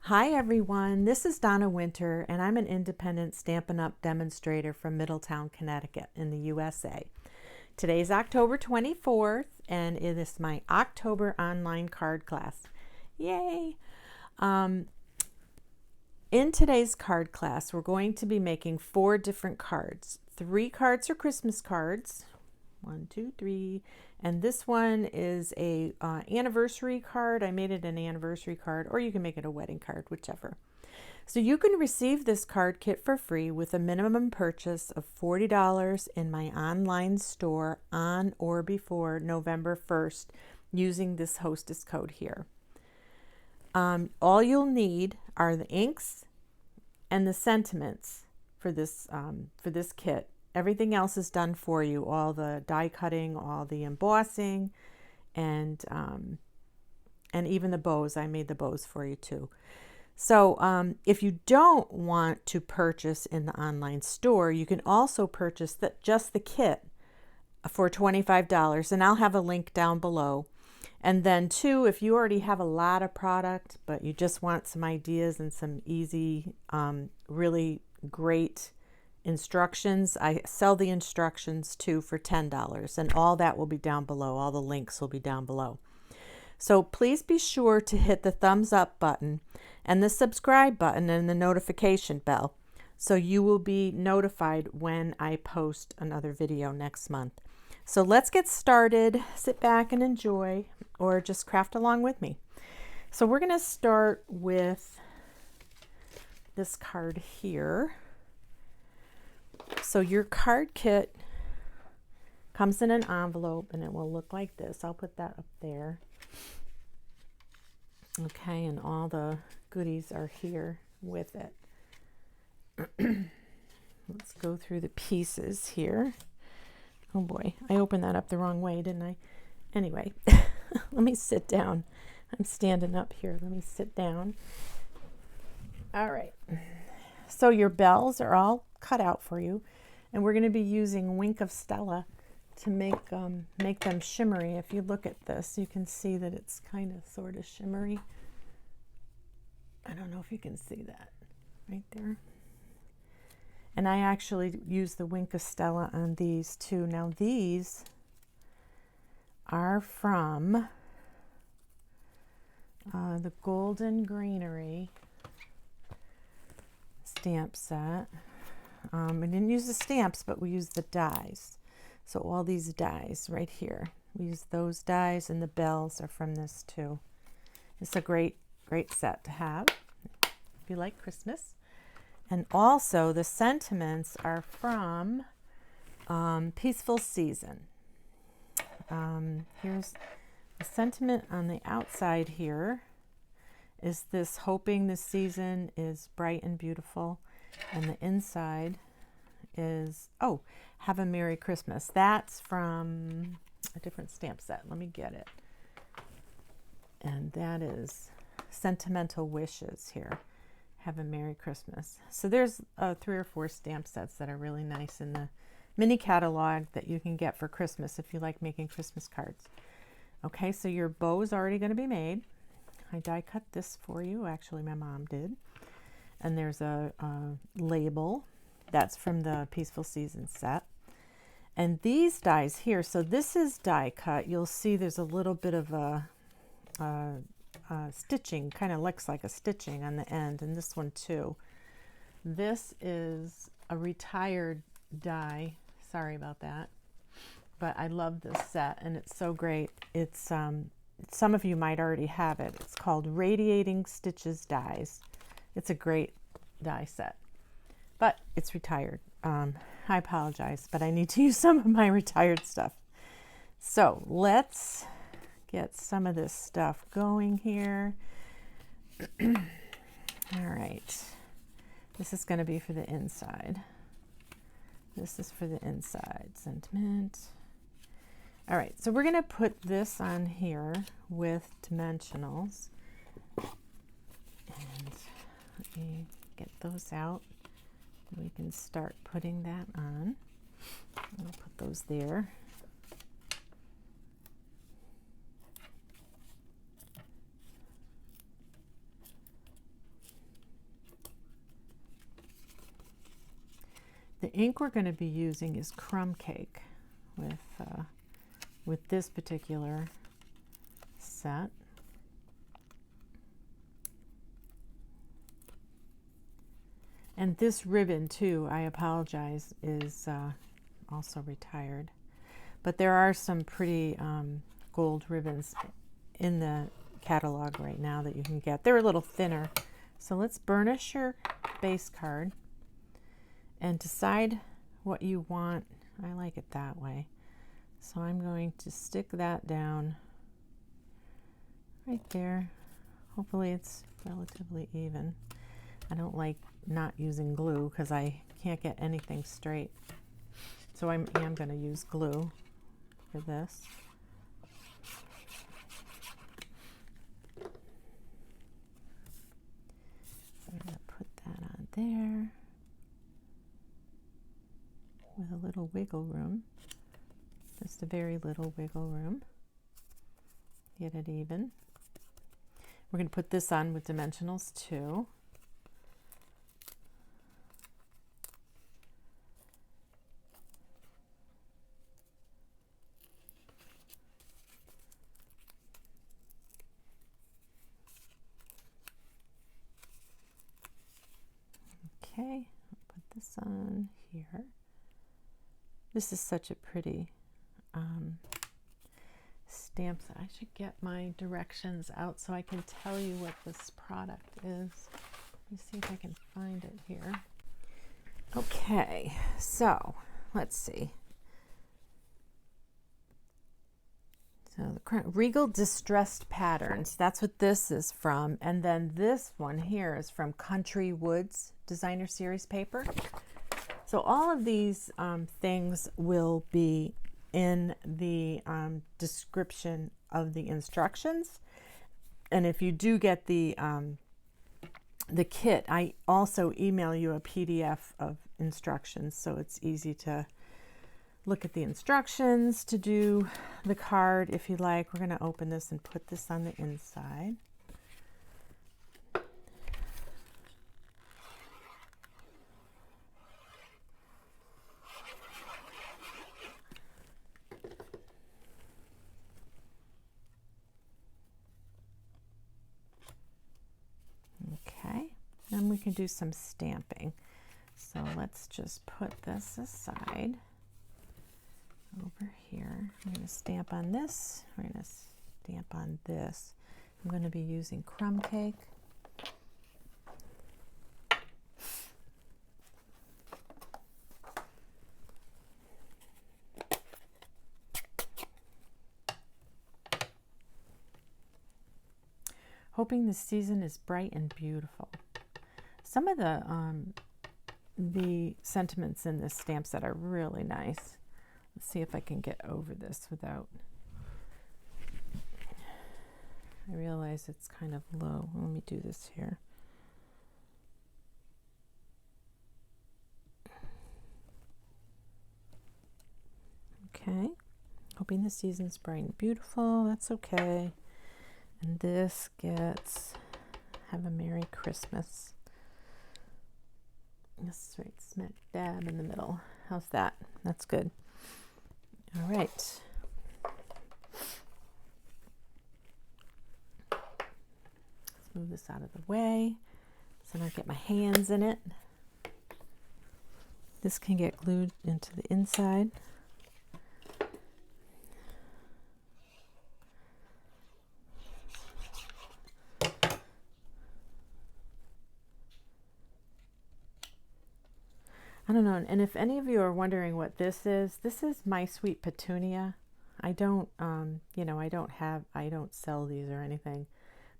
Hi everyone, this is Donna Winter and I'm an independent Stampin' Up! Demonstrator from Middletown, Connecticut in the USA. Today's October 24th and it is my October online card class. Yay! In today's card class we're going to be making 4 different cards. 3 cards are Christmas cards. 1, 2, 3. And this one is a anniversary card. I made it an anniversary card, or you can make it a wedding card, whichever. So you can receive this card kit for free with a minimum purchase of $40 in my online store on or before November 1st using this hostess code here. All you'll need are the inks and the sentiments for this kit. Everything else is done for you, all the die cutting, all the embossing, and even the bows. I made the bows for you too. So if you don't want to purchase in the online store, you can also purchase just the kit for $25, and I'll have a link down below. And then too, if you already have a lot of product, but you just want some ideas and some easy, really great instructions, I sell the instructions too for $10, and all that will be down below. All the links will be down below. So please be sure to hit the thumbs up button and the subscribe button and the notification bell so you will be notified when I post another video next month. So let's get started. Sit back and enjoy, or just craft along with me. So we're going to start with this card here. So your card kit comes in an envelope and it will look like this. I'll put that up there. Okay, and all the goodies are here with it. Let's go through the pieces here. Oh boy, I opened that up the wrong way, didn't I? Anyway, let me sit down. I'm standing up here. Let me sit down. All right. So your bells are all cut out for you, and we're going to be using Wink of Stella to make them shimmery. If you look at this, you can see that it's kind of sort of shimmery. I don't know if you can see that right there. And I actually use the Wink of Stella on these too. Now these are from the Golden Greenery stamp set. I didn't use the stamps, but we used the dies. So all these dies right here, we use those dies, and the bells are from this too. It's a great set to have if you like Christmas. And also the sentiments are from Peaceful Season. Here's the sentiment on the outside here. Is this hoping this season is bright and beautiful, and the inside is, oh, have a Merry Christmas. That's from a different stamp set. Let me get it. And that is Sentimental Wishes here. Have a Merry Christmas. So there's 3 or 4 stamp sets that are really nice in the mini catalog that you can get for Christmas if you like making Christmas cards. Okay, so your bow is already going to be made. I die cut this for you. Actually, my mom did. And there's a label. That's from the Peaceful Season set. And these dies here, so this is die cut. You'll see there's a little bit of a stitching, kind of looks like a stitching on the end, and this one too. This is a retired die. Sorry about that. But I love this set, and it's so great. It's some of you might already have it. It's called Radiating Stitches Dies. It's a great die set, but it's retired. I apologize, but I need to use some of my retired stuff. So let's get some of this stuff going here. All right. This is going to be for the inside. This is for the inside sentiment. All right, so we're going to put this on here with dimensionals. And let me get those out. We can start putting that on. I'll put those there. The ink we're going to be using is Crumb Cake with this particular set. And this ribbon too, I apologize, is also retired. But there are some pretty gold ribbons in the catalog right now that you can get. They're a little thinner. So let's burnish your base card and decide what you want. I like it that way. So I'm going to stick that down right there. Hopefully it's relatively even. I don't like not using glue because I can't get anything straight. So I am going to use glue for this. So I'm going to put that on there with a little wiggle room. Just a very little wiggle room. Get it even. We're going to put this on with dimensionals too. Okay, I'll put this on here. This is such a pretty stamp set. I should get my directions out so I can tell you what this product is. Let me see if I can find it here. Okay, so let's see. So the Regal Distressed Patterns, that's what this is from. And then this one here is from Country Woods Designer Series paper. So all of these things will be in the description of the instructions. And if you do get the kit, I also email you a PDF of instructions, so it's easy to look at the instructions to do the card if you like. We're going to open this and put this on the inside. Okay, then we can do some stamping. So let's just put this aside. Over here, I'm going to stamp on this. We're going to stamp on this. I'm going to be using Crumb Cake. Hoping the season is bright and beautiful. Some of the sentiments in this stamp set are really nice. Let's see if I can get over this without, I realize it's kind of low. Let me do this here. Okay, hoping the season's bright and beautiful. That's okay. And this gets, have a Merry Christmas. This is right smack dab in the middle. How's that? That's good. All right. Let's move this out of the way so I don't get my hands in it. This can get glued into the inside. I don't know, and if any of you are wondering what this is My Sweet Petunia. I don't, you know, I don't sell these or anything,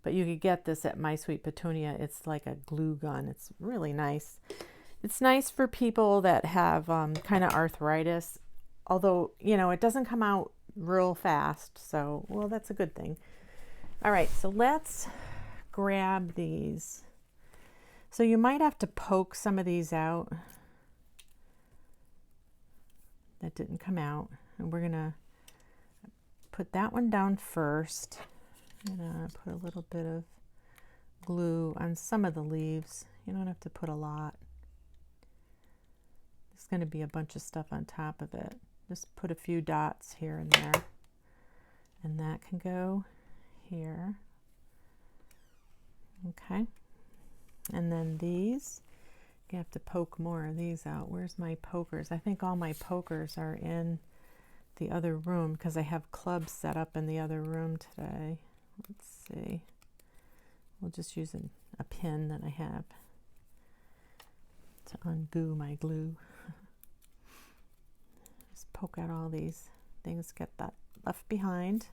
but you could get this at My Sweet Petunia. It's like a glue gun. It's really nice. It's nice for people that have kind of arthritis, although, you know, it doesn't come out real fast, so, well, that's a good thing. All right, so let's grab these. So you might have to poke some of these out. That didn't come out, and we're gonna put that one down first. I'm gonna put a little bit of glue on some of the leaves. You don't have to put a lot. It's going to be a bunch of stuff on top of it. Just put a few dots here and there. And that can go here. Okay. And then these, you have to poke more of these out. Where's my pokers? I think all my pokers are in the other room because I have clubs set up in the other room today. Let's see. We'll just use a pin that I have to ungoo my glue. Just poke out all these things, get that left behind.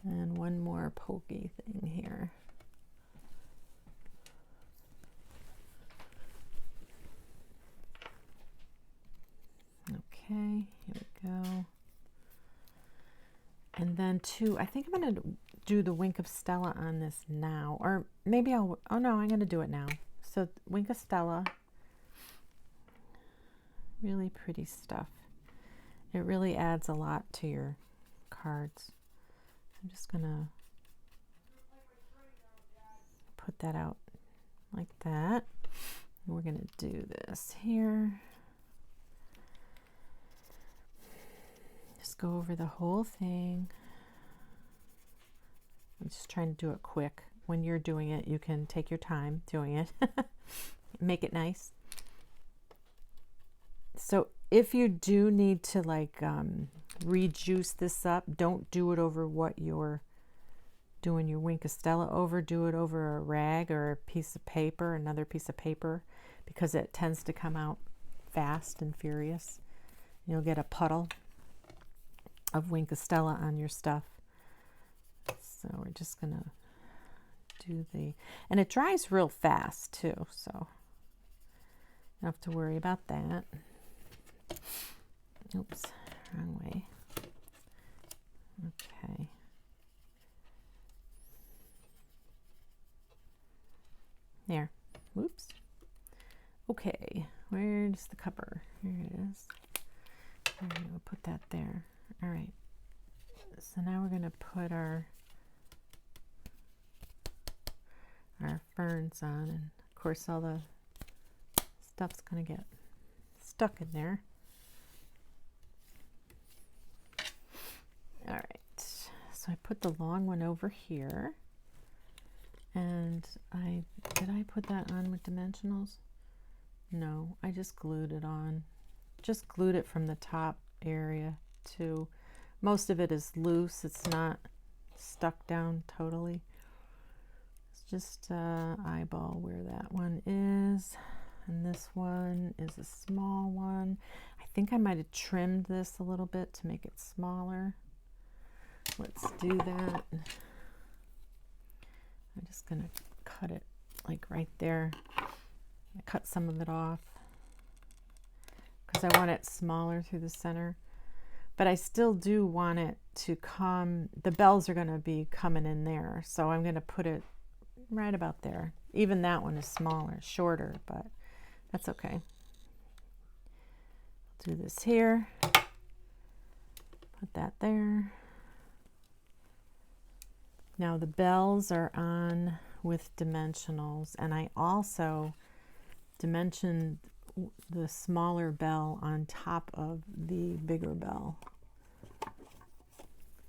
And one more pokey thing here. Okay, here we go. And then I think I'm going to do the Wink of Stella on this now. Or maybe oh no, I'm going to do it now. So Wink of Stella, really pretty stuff. It really adds a lot to your cards. I'm just going to put that out like that. And we're going to do this here. Just go over the whole thing. I'm just trying to do it quick. When you're doing it, you can take your time doing it. Make it nice. So if you do need to like rejuice this up, don't do it over what you're doing your Wink of Stella over. Do it over a rag or a piece of paper, another piece of paper, because it tends to come out fast and furious. You'll get a puddle of Wink of Stella on your stuff. So we're just gonna do and it dries real fast too, so you don't have to worry about that. Oops, wrong way. Okay. There. Whoops. Okay, where's the cover? Here it is. There we go. Put that there. All right. So now we're going to put our ferns on, and of course all the stuff's going to get stuck in there. All right. So I put the long one over here. And did I put that on with dimensionals? No, I just glued it on. Just glued it from the top area to, most of it is loose. It's not stuck down totally. It's just eyeball where that one is. And this one is a small one. I think I might have trimmed this a little bit to make it smaller. Let's do that. I'm just going to cut it like right there. I cut some of it off because I want it smaller through the center. But I still do want it to come, the bells are going to be coming in there. So I'm going to put it right about there. Even that one is smaller, shorter, but that's okay. Do this here. Put that there. Now the bells are on with dimensionals, and I also dimensioned the smaller bell on top of the bigger bell.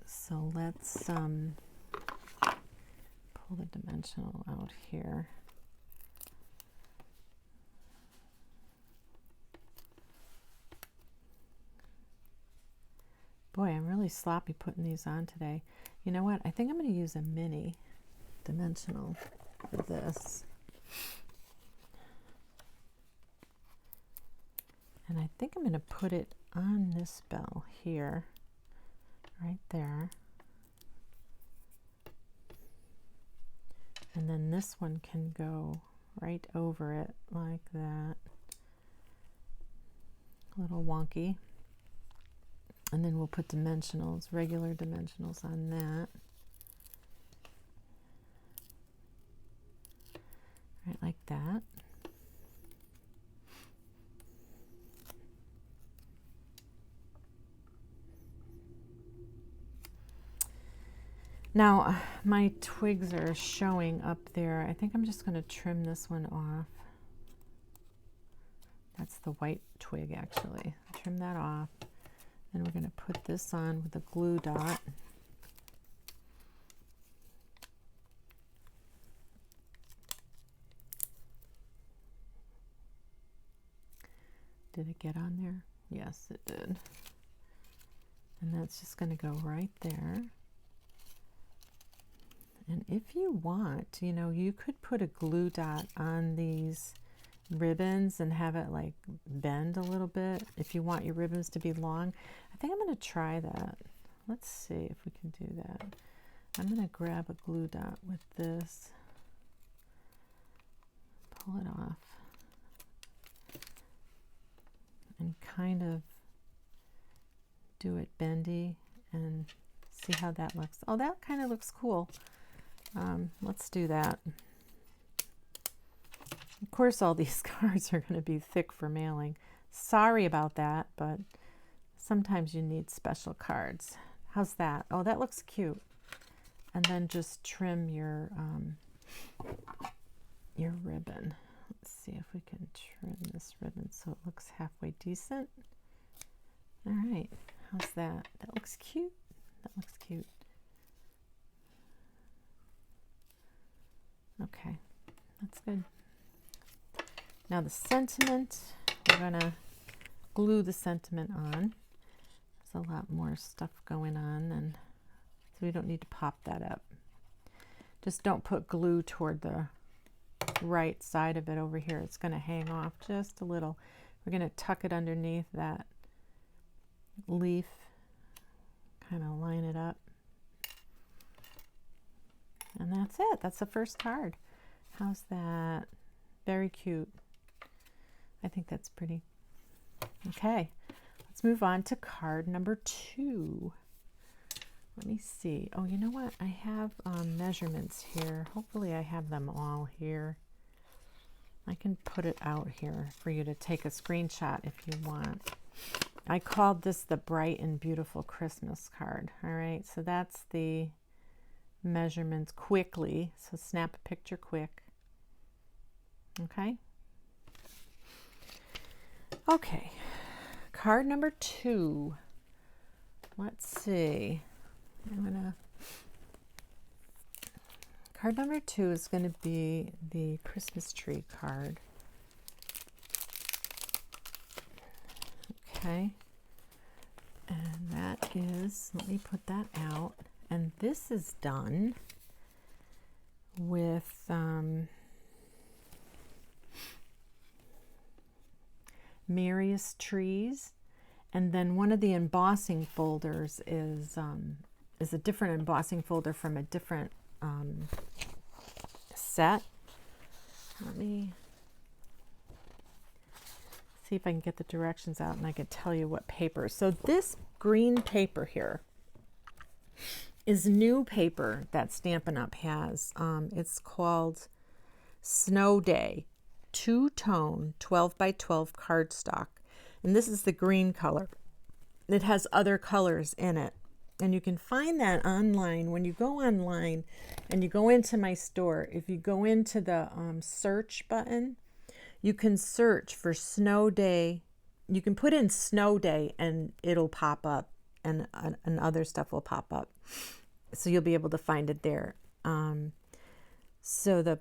So let's pull the dimensional out here. Boy, I'm really sloppy putting these on today. You know what? I think I'm going to use a mini dimensional for this. And I think I'm going to put it on this bell here, right there. And then this one can go right over it like that. A little wonky. And then we'll put dimensionals, regular dimensionals on that. Right, like that. Now, my twigs are showing up there. I think I'm just going to trim this one off. That's the white twig actually. Trim that off. And we're going to put this on with a glue dot. Did it get on there? Yes, it did. And that's just going to go right there. And if you want, you know, you could put a glue dot on these ribbons and have it like bend a little bit if you want your ribbons to be long. I think I'm going to try that. Let's see if we can do that. I'm going to grab a glue dot with this, pull it off, and kind of do it bendy and see how that looks. Oh, that kind of looks cool. Let's do that. Of course, all these cards are going to be thick for mailing. Sorry about that, but sometimes you need special cards. How's that? Oh, that looks cute. And then just trim your ribbon. Let's see if we can trim this ribbon so it looks halfway decent. All right, how's that? That looks cute. That looks cute. Okay, that's good. Now the sentiment, we're gonna glue the sentiment on. There's a lot more stuff going on, and so we don't need to pop that up. Just don't put glue toward the right side of it over here. It's gonna hang off just a little. We're gonna tuck it underneath that leaf, kind of line it up. And that's it. That's the first card. How's that? Very cute. I think that's pretty. Okay, let's move on to card number 2. Let me see. Oh, you know what? I have measurements here. Hopefully I have them all here. I can put it out here for you to take a screenshot if you want. I called this the Bright and Beautiful Christmas card. All right, so that's the measurements quickly. So snap a picture quick. Okay. Okay, card number 2. Let's see. Card number 2 is going to be the Christmas tree card. Okay. And that is, let me put that out. And this is done with Merriest Trees, and then one of the embossing folders is a different embossing folder from a different set. Let me see if I can get the directions out and I can tell you what paper. So this green paper here is new paper that Stampin' Up! Has. It's called Snow Day 2-tone 12 by 12 cardstock, and this is the green color. It has other colors in it, and you can find that online. When you go online and you go into my store, if you go into the search button, you can search for Snow Day. You can put in Snow Day and it'll pop up, and other stuff will pop up, so you'll be able to find it there. So the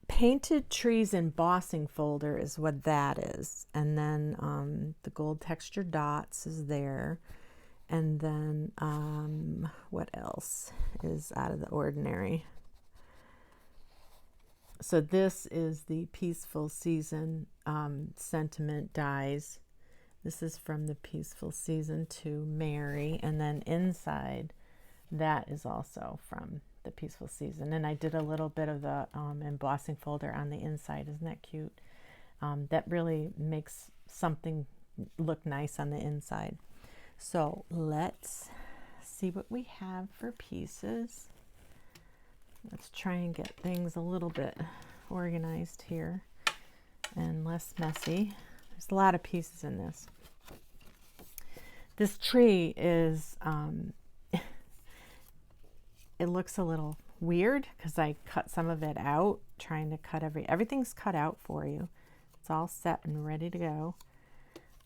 Painted Trees embossing folder is what that is, and then the gold texture dots is there, and then what else is out of the ordinary? So this is the Peaceful Season sentiment dies. This is from the Peaceful Season to Mary, and then inside that is also from the Peaceful Season. And I did a little bit of the embossing folder on the inside. Isn't that cute? That really makes something look nice on the inside. So let's see what we have for pieces. Let's try and get things a little bit organized here and less messy. There's a lot of pieces in this. This tree is, it looks a little weird because I cut some of it out, trying to cut everything's cut out for you. It's all set and ready to go.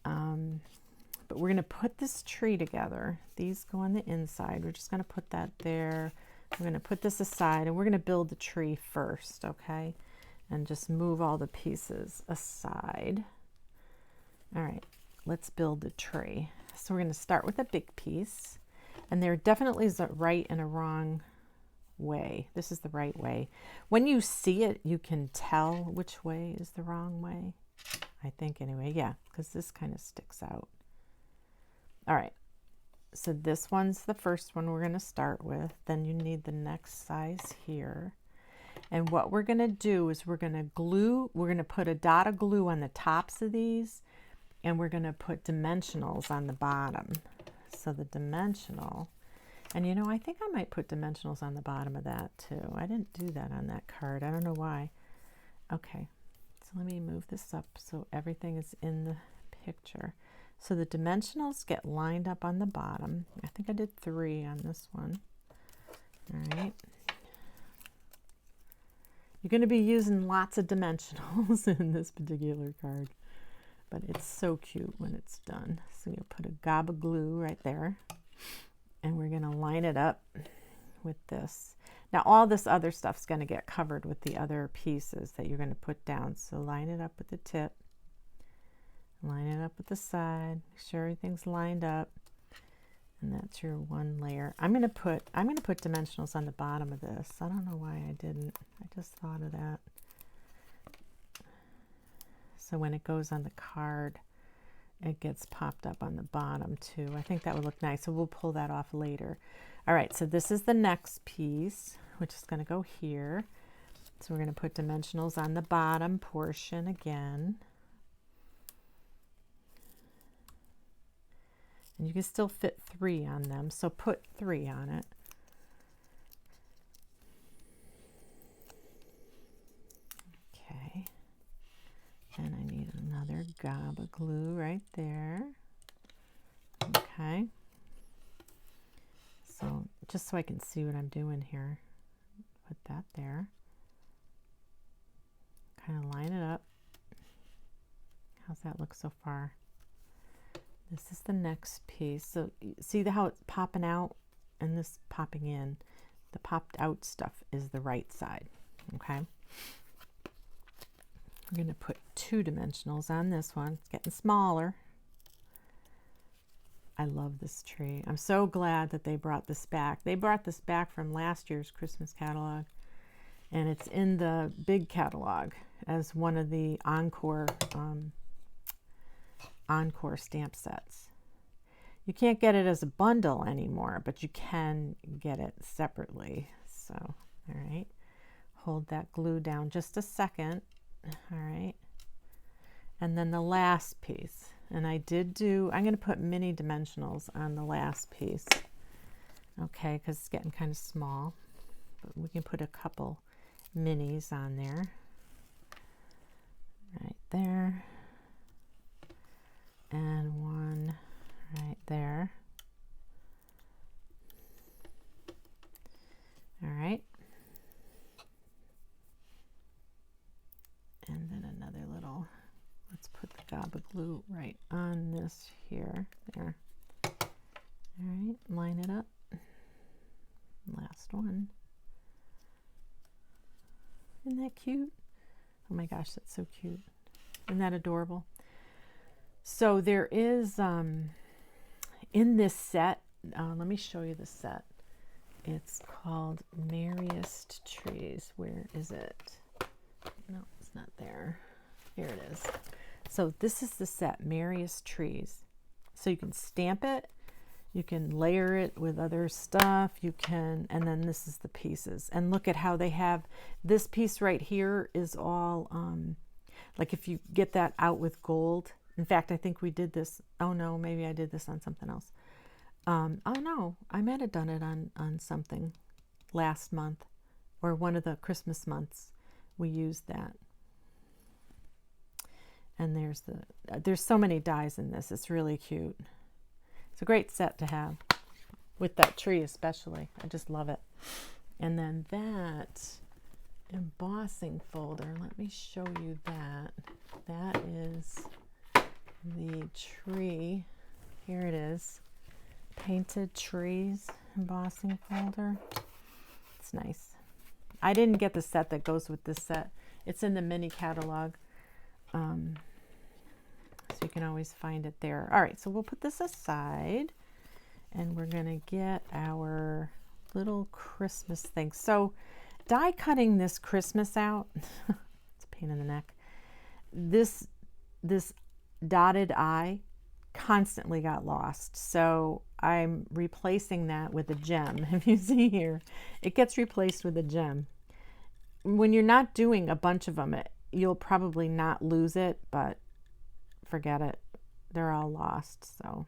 But we're going to put this tree together. These go on the inside. We're just going to put that there. We're going to put this aside, and we're going to build the tree first, okay? And just move all the pieces aside. All right, let's build the tree. So we're going to start with a big piece. And there definitely is a right and a wrong way. This is the right way. When you see it, you can tell which way is the wrong way. I think anyway, yeah, because this kind of sticks out. All right, so this one's the first one we're going to start with. Then you need the next size here. And what we're going to do is we're going to put a dot of glue on the tops of these, and we're going to put dimensionals on the bottom. So the dimensional, and you know, I think I might put dimensionals on the bottom of that too. I didn't do that on that card. I don't know why. Okay, so let me move this up so everything is in the picture. So the dimensionals get lined up on the bottom. I think I did 3 on this one. All right. You're going to be using lots of dimensionals in this particular card, but it's so cute when it's done. So you'll put a gob of glue right there, and we're going to line it up with this. Now all this other stuff's going to get covered with the other pieces that you're going to put down. So line it up with the tip. Line it up with the side, make sure everything's lined up, and that's your one layer. I'm gonna put dimensionals on the bottom of this. I don't know why I didn't. I just thought of that. So when it goes on the card, it gets popped up on the bottom too. I think that would look nice. So we'll pull that off later. All right, so this is the next piece, which is gonna go here. So we're gonna put dimensionals on the bottom portion again. And you can still fit 3 on them, so put 3 on it. Okay. And I need another gob of glue right there. Okay. So just so I can see what I'm doing here, put that there. Kind of line it up. How's that look so far? This is the next piece. So see how it's popping out and this popping in? The popped out stuff is the right side, okay? We're going to put 2 dimensionals on this one. It's getting smaller. I love this tree. I'm so glad that they brought this back. They brought this back from last year's Christmas catalog, and it's in the big catalog as one of the encore stamp sets. You can't get it as a bundle anymore, but you can get it separately. So, all right, hold that glue down just a second. All right, and then the last piece, and I'm going to put mini dimensionals on the last piece, okay, because it's getting kind of small, but we can put a couple minis on there, right there. And one right there. All right. And then another little, let's put the gob of glue right on this here. There. All right, line it up. Last one. Isn't that cute? Oh my gosh, that's so cute. Isn't that adorable? So there is, in this set, let me show you the set. It's called Merriest Trees. Where is it? No, it's not there. Here it is. So this is the set, Merriest Trees. So you can stamp it, you can layer it with other stuff, you can, and then this is the pieces. And look at how they have, this piece right here is all, like if you get that out with gold. In fact, I think we did this. Oh no, maybe I did this on something else. Oh no, I might have done it on something last month or one of the Christmas months. We used that. And there's so many dies in this. It's really cute. It's a great set to have with that tree especially. I just love it. And then that embossing folder. Let me show you that. That is the tree. Here it is. Painted Trees embossing folder. It's nice. I didn't get the set that goes with this set. It's in the mini catalog. So you can always find it there. All right, so we'll put this aside and we're gonna get our little Christmas thing. So die cutting this Christmas out, it's a pain in the neck. This dotted eye constantly got lost. So I'm replacing that with a gem. If you see here, it gets replaced with a gem. When you're not doing a bunch of them, you'll probably not lose it, but forget it. They're all lost. So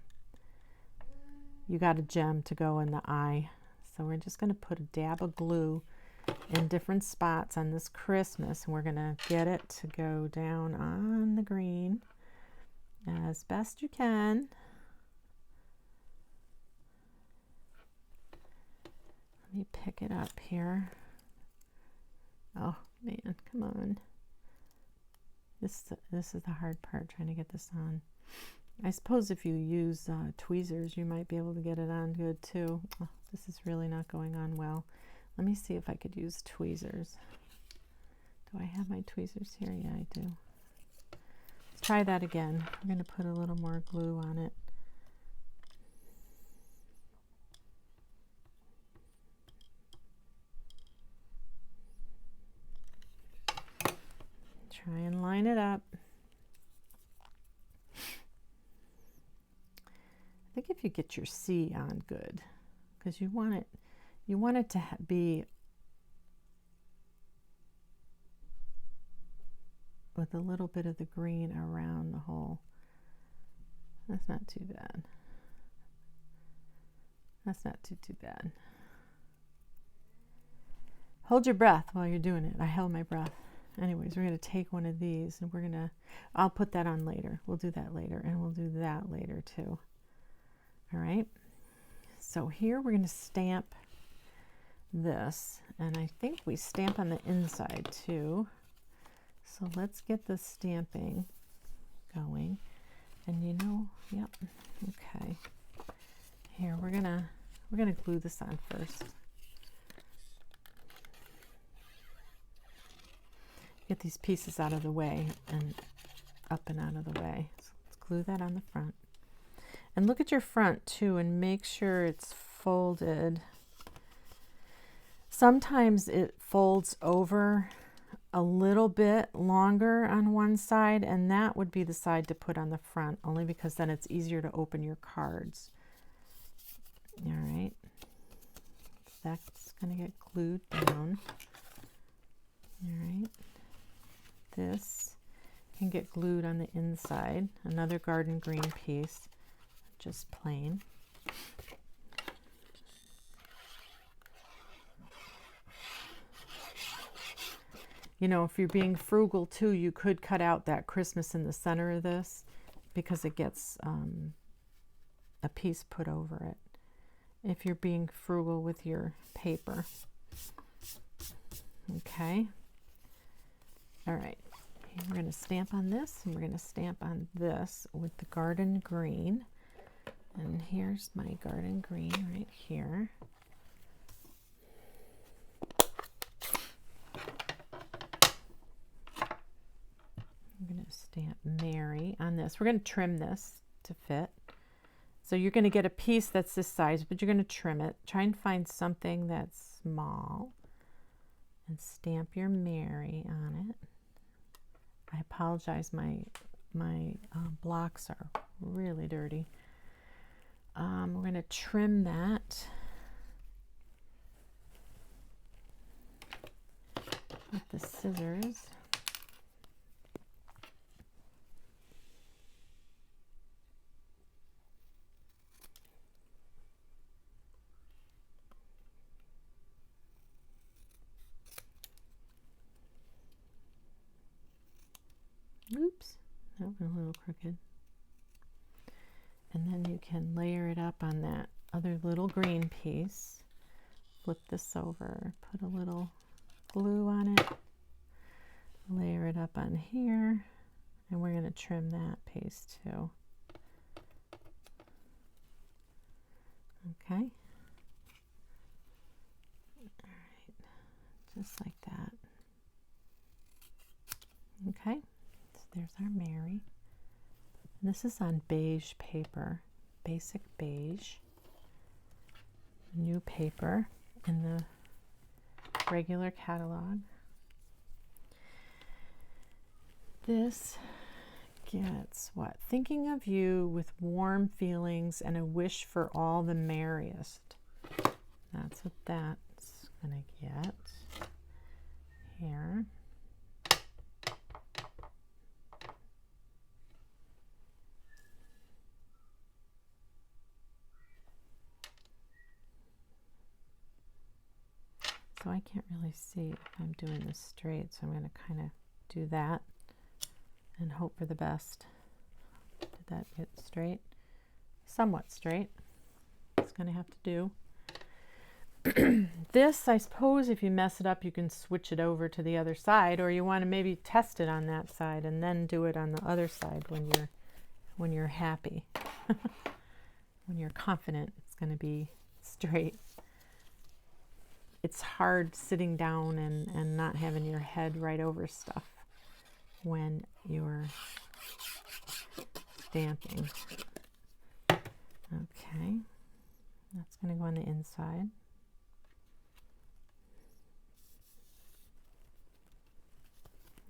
you got a gem to go in the eye. So we're just going to put a dab of glue in different spots on this Christmas, and we're going to get it to go down on the green as best you can. Let me pick it up here. Oh man, come on. This is the hard part, trying to get this on. I suppose if you use tweezers, you might be able to get it on good too. Oh, this is really not going on well. Let me see if I could use tweezers. Do I have my tweezers here? Yeah, I do. Let's try that again. I'm going to put a little more glue on it. Try and line it up. I think if you get your C on good, because you want it to be with a little bit of the green around the hole. That's not too bad. That's not too bad. Hold your breath while you're doing it. I held my breath. Anyways, we're going to take one of these and I'll put that on later. We'll do that later, and we'll do that later too. All right. So here we're going to stamp this, and I think we stamp on the inside too. So let's get the stamping going. And yep. Okay. Here we're gonna glue this on first. Get these pieces out of the way and up and out of the way. So let's glue that on the front. And look at your front too and make sure it's folded. Sometimes it folds over a little bit longer on one side, and that would be the side to put on the front, only because then it's easier to open your cards. All right. That's going to get glued down. All right. This can get glued on the inside. Another garden green piece, just plain. If you're being frugal too, you could cut out that Christmas in the center of this, because it gets a piece put over it. If you're being frugal with your paper. Okay. All right. We're going to stamp on this, and we're going to stamp on this with the garden green. And here's my garden green right here. I'm going to stamp Mary on this. We're going to trim this to fit. So you're going to get a piece that's this size, but you're going to trim it. Try and find something that's small and stamp your Mary on it. I apologize, my blocks are really dirty. We're going to trim that with the scissors. Oops, that went a little crooked. And then you can layer it up on that other little green piece. Flip this over, put a little glue on it. Layer it up on here, and we're going to trim that piece too. Okay. All right, just like that. Okay, so there's our Mary. And this is on beige paper, basic beige. New paper in the regular catalog. This gets what? Thinking of you with warm feelings and a wish for all the merriest. That's what that's gonna get here. So I can't really see if I'm doing this straight, so I'm going to kind of do that and hope for the best. Did that get straight? Somewhat straight. It's going to have to do. This, I suppose, if you mess it up, you can switch it over to the other side, or you want to maybe test it on that side and then do it on the other side when you're happy. When you're confident it's going to be straight. It's hard sitting down and not having your head right over stuff when you're stamping. Okay, that's going to go on the inside.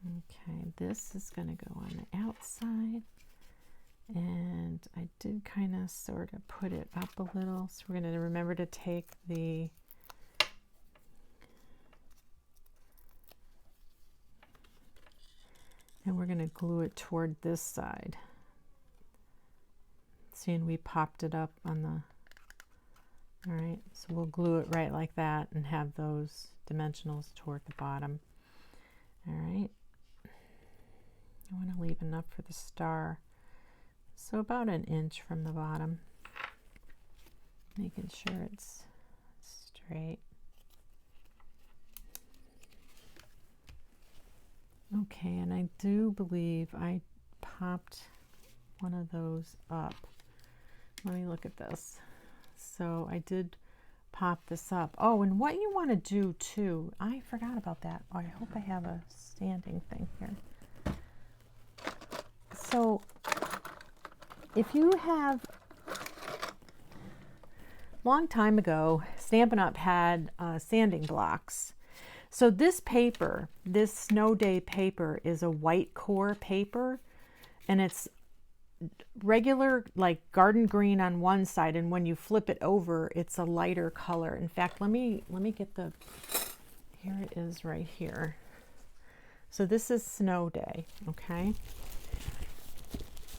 Okay, this is going to go on the outside. And I did kind of sort of put it up a little. So we're going to remember to take the and we're going to glue it toward this side. Seeing we popped it up on the, all right, so we'll glue it right like that and have those dimensionals toward the bottom. All right, I want to leave enough for the star. So about an inch from the bottom, making sure it's straight. Okay, and I do believe I popped one of those up. Let me look at this. So I did pop this up. Oh, and what you want to do too, I forgot about that. Oh, I hope I have a standing thing here. So if you have, long time ago, Stampin' Up! Had sanding blocks. So this paper, this Snow Day paper, is a white core paper, and it's regular like garden green on one side, and when you flip it over, it's a lighter color. In fact, let me get the, here it is right here. So this is Snow Day, okay?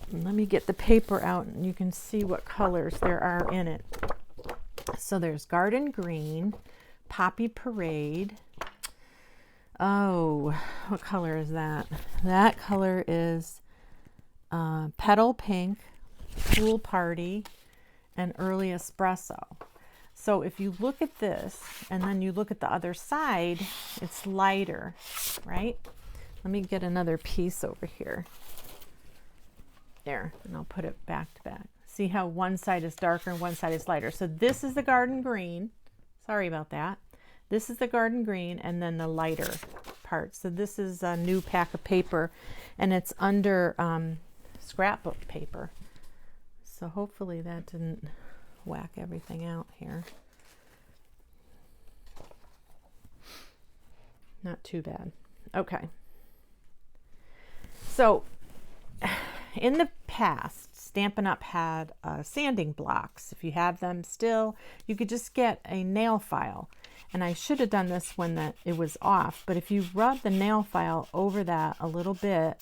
And let me get the paper out and you can see what colors there are in it. So there's Garden Green, Poppy Parade. Oh, what color is that? That color is Petal Pink, Pool Party, and Early Espresso. So if you look at this and then you look at the other side, it's lighter, right? Let me get another piece over here. There, and I'll put it back to back. See how one side is darker and one side is lighter. So this is the Garden Green. Sorry about that. This is the Garden Green and then the lighter part. So this is a new pack of paper and it's under scrapbook paper. So hopefully that didn't whack everything out here. Not too bad. Okay. So in the past, Stampin' Up! Had sanding blocks. If you have them still, you could just get a nail file. And I should have done this when it was off, but if you rub the nail file over that a little bit,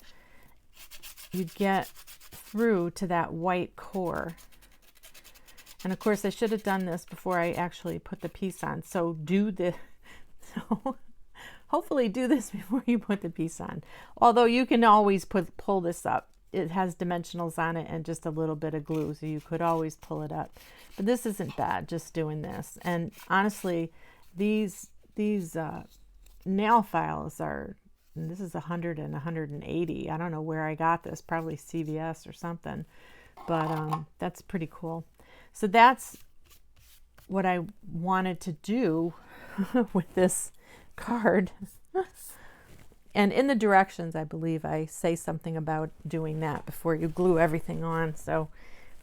you get through to that white core. And of course, I should have done this before I actually put the piece on. So do this. So hopefully do this before you put the piece on. Although you can always pull this up. It has dimensionals on it and just a little bit of glue, so you could always pull it up. But this isn't bad, just doing this. And honestly, these nail files are, and this is 100 and 180. I don't know where I got this, probably CVS or something, but that's pretty cool. So that's what I wanted to do with this card. And in the directions, I believe I say something about doing that before you glue everything on. So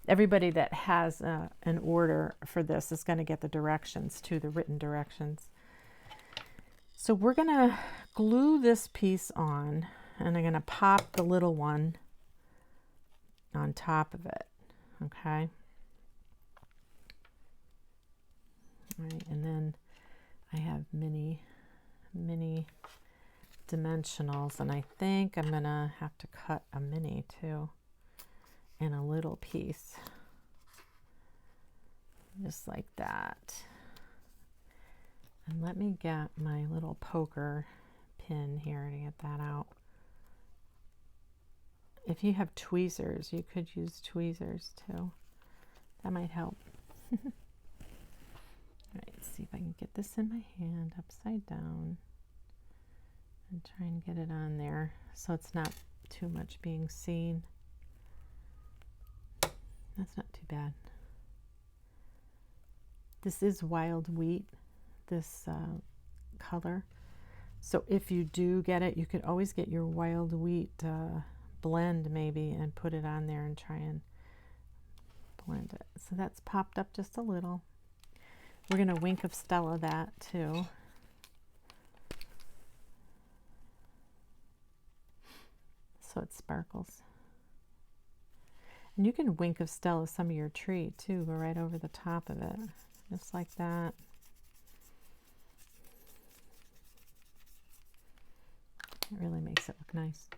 everybody that has an order for this is going to get the directions too, the written directions. So we're going to glue this piece on, and I'm going to pop the little one on top of it. Okay. All right, and then I have mini dimensionals, and I think I'm gonna have to cut a mini too in a little piece, just like that. And let me get my little poker pin here to get that out. If you have tweezers, you could use tweezers too. That might help. All right, let's see if I can get this in my hand upside down and try and get it on there so it's not too much being seen. That's not too bad. This is wild wheat, this color. So if you do get it, you could always get your wild wheat blend maybe and put it on there and try and blend it. So that's popped up just a little. We're going to Wink of Stella that too. So it sparkles. And you can Wink of Stella some of your tree too, go right over the top of it, just like that. It really makes it look nice.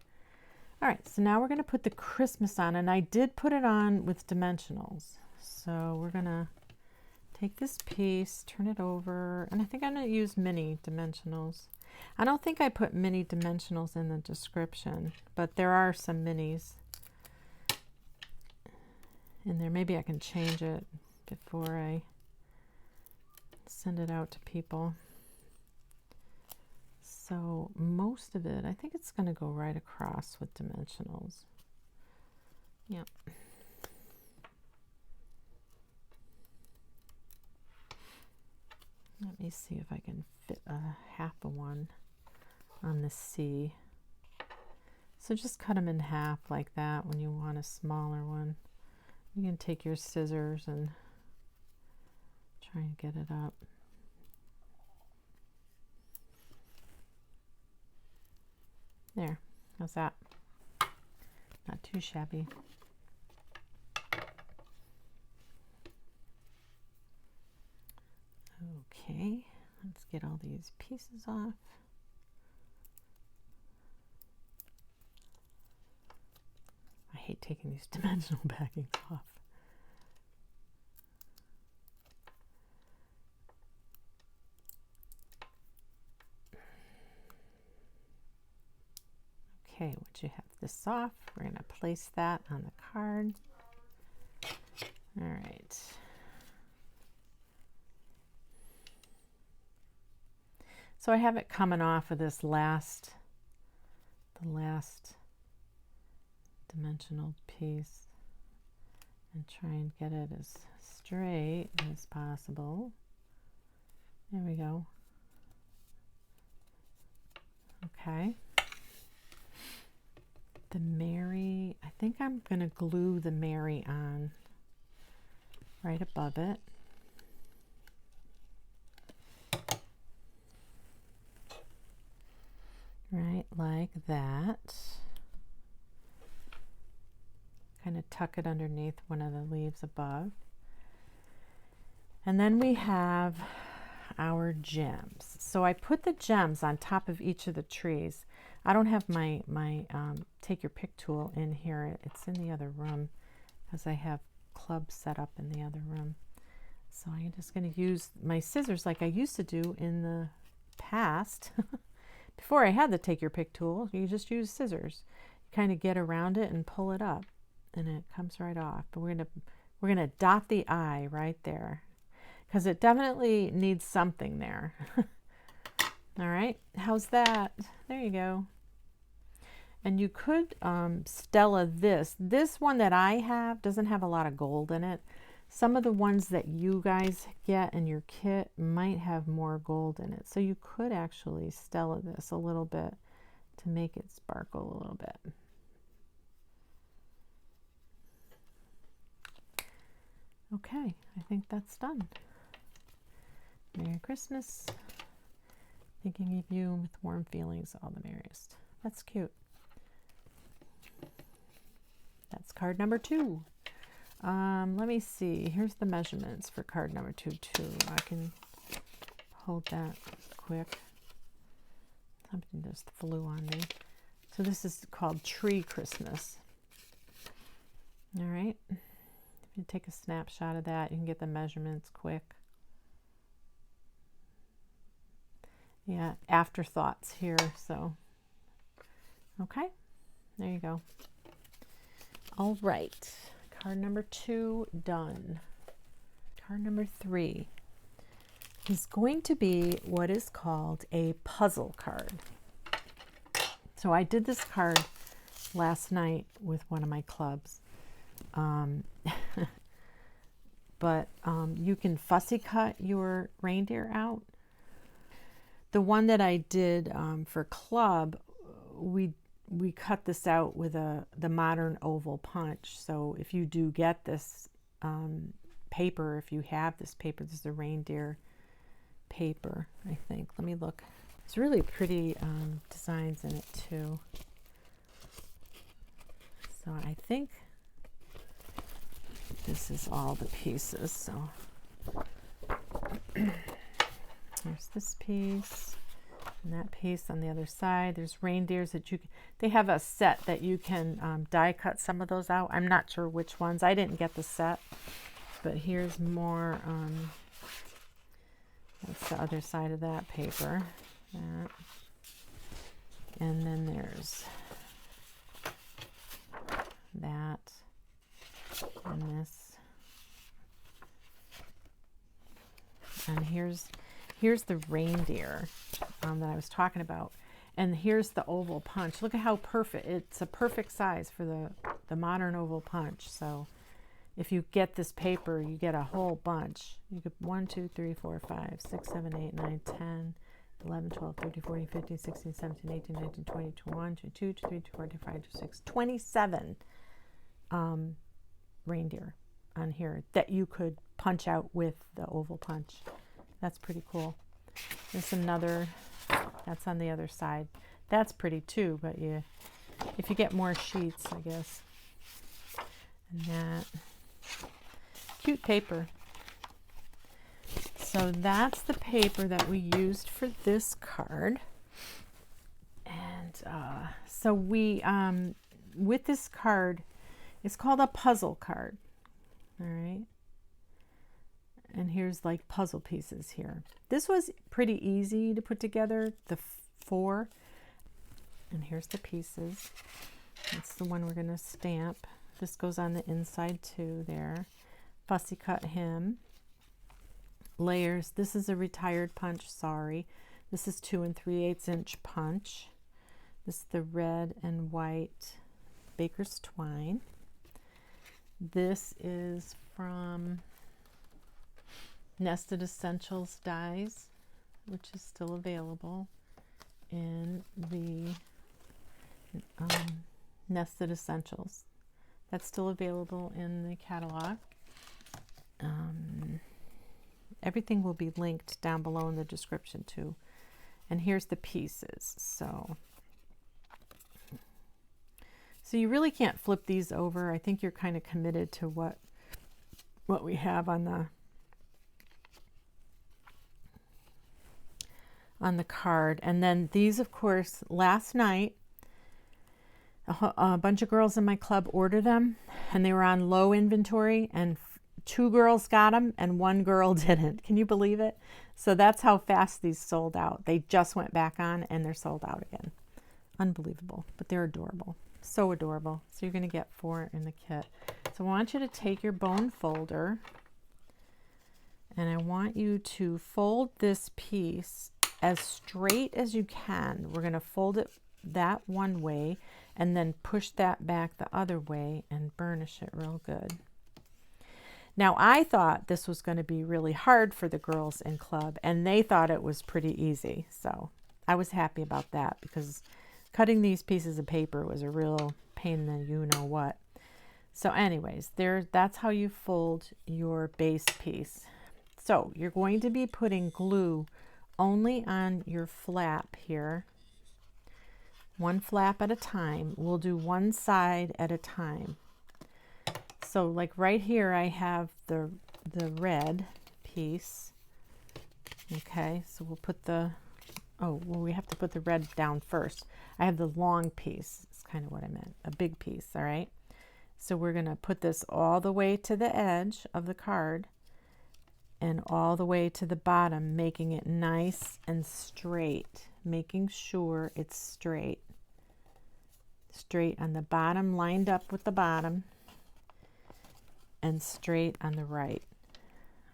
All right, so now we're going to put the Christmas on, and I did put it on with dimensionals. So we're going to take this piece, turn it over, and I think I'm going to use mini dimensionals. I don't think I put mini dimensionals in the description, but there are some minis in there. Maybe I can change it before I send it out to people. So most of it, I think it's going to go right across with dimensionals. Yep. Let me see if I can fit a half of one on the C. So just cut them in half like that when you want a smaller one. You can take your scissors and try and get it up. There, how's that? Not too shabby. Okay, let's get all these pieces off. I hate taking these dimensional backings off. Okay, once you have this off, we're going to place that on the card. All right. So I have it coming off of this the last dimensional piece, and try and get it as straight as possible. There we go. Okay. The Mary, I think I'm going to glue the Mary on right above it. Right, like that. Kind of tuck it underneath one of the leaves above. And then we have our gems. So I put the gems on top of each of the trees. I don't have my take your pick tool in here. It's in the other room because I have clubs set up in the other room. So I'm just going to use my scissors like I used to do in the past. Before I had the take your pick tool, you just use scissors. You kind of get around it and pull it up, and it comes right off. But we're gonna dot the I right there because it definitely needs something there. All right, how's that? There you go. And you could Stella this. This one that I have doesn't have a lot of gold in it. Some of the ones that you guys get in your kit might have more gold in it. So you could actually Stella this a little bit to make it sparkle a little bit. Okay, I think that's done. Merry Christmas. Thinking of you with warm feelings, all the merriest. That's cute. That's card number 2. Let me see. Here's the measurements for card number 2 too. I can hold that quick. Something just flew on me. So this is called Tree Christmas. All right. If you take a snapshot of that, you can get the measurements quick. Yeah, afterthoughts here. So, okay. There you go. All right. Card number 2 done. Card number 3 is going to be what is called a puzzle card. So I did this card last night with one of my clubs. But you can fussy cut your reindeer out. The one that I did for club, we cut this out with the modern oval punch. So if you do get this paper, if you have this paper, this is a reindeer paper, I think. Let me look. There's really pretty designs in it too. So I think this is all the pieces. So there's this piece and that piece on the other side. There's reindeers that they have a set that you can die cut some of those out. I'm not sure which ones. I didn't get the set, but here's more. That's the other side of that paper. That. And then there's that and this. And here's the reindeer that I was talking about. And here's the oval punch. Look at how perfect. It's a perfect size for the modern oval punch. So if you get this paper, you get a whole bunch. You get 1, 2, 3, 4, 5, 6, 7, 8, 9, 10, 11, 12, 13, 14, 15, 16, 17, 18, 19, 20, 21, 22, 23, 24, 25, 26, 27 reindeer on here that you could punch out with the oval punch. That's pretty cool. There's another, that's on the other side. That's pretty too, but if you get more sheets, I guess. And that, cute paper. So that's the paper that we used for this card. And so we, with this card, it's called a puzzle card. All right. And here's like puzzle pieces here. This was pretty easy to put together, the 4. And here's the pieces. That's the one we're going to stamp. This goes on the inside too there. Fussy cut him. Layers. This is a retired punch, sorry. This is 2 3/8 inch punch. This is the red and white baker's twine. This is from Nested Essentials Dies, which is still available in the Nested Essentials. That's still available in the catalog. Everything will be linked down below in the description too. And here's the pieces. So you really can't flip these over. I think you're kind of committed to what we have on the card. And then these, of course, last night, a bunch of girls in my club ordered them, and they were on low inventory, and 2 girls got them and 1 girl didn't. Can you believe it? So that's how fast these sold out. They just went back on and they're sold out again. Unbelievable, but they're adorable. So adorable. So you're going to get 4 in the kit. So I want you to take your bone folder and I want you to fold this piece as straight as you can. We're going to fold it that one way and then push that back the other way and burnish it real good. Now, I thought this was going to be really hard for the girls in club, and they thought it was pretty easy. So I was happy about that, because cutting these pieces of paper was a real pain in the you-know-what. So anyways, that's how you fold your base piece. So you're going to be putting glue only on your flap here. One flap at a time. We'll do one side at a time. So like right here, I have the red piece. Okay, so we'll put we have to put the red down first. I have the long piece. It's kind of what I meant. A big piece, all right? So we're going to put this all the way to the edge of the card and all the way to the bottom, making it nice and straight, making sure it's straight. Straight on the bottom, lined up with the bottom, and straight on the right,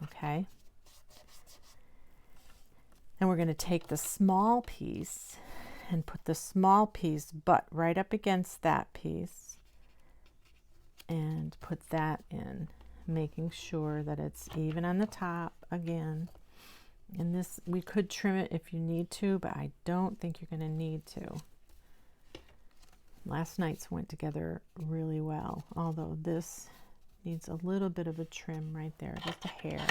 okay? And we're going to take the small piece and put the small piece butt right up against that piece and put that in, making sure that it's even on the top again. And this, we could trim it if you need to, but I don't think you're going to need to. Last night's went together really well, although this needs a little bit of a trim right there, just a hair,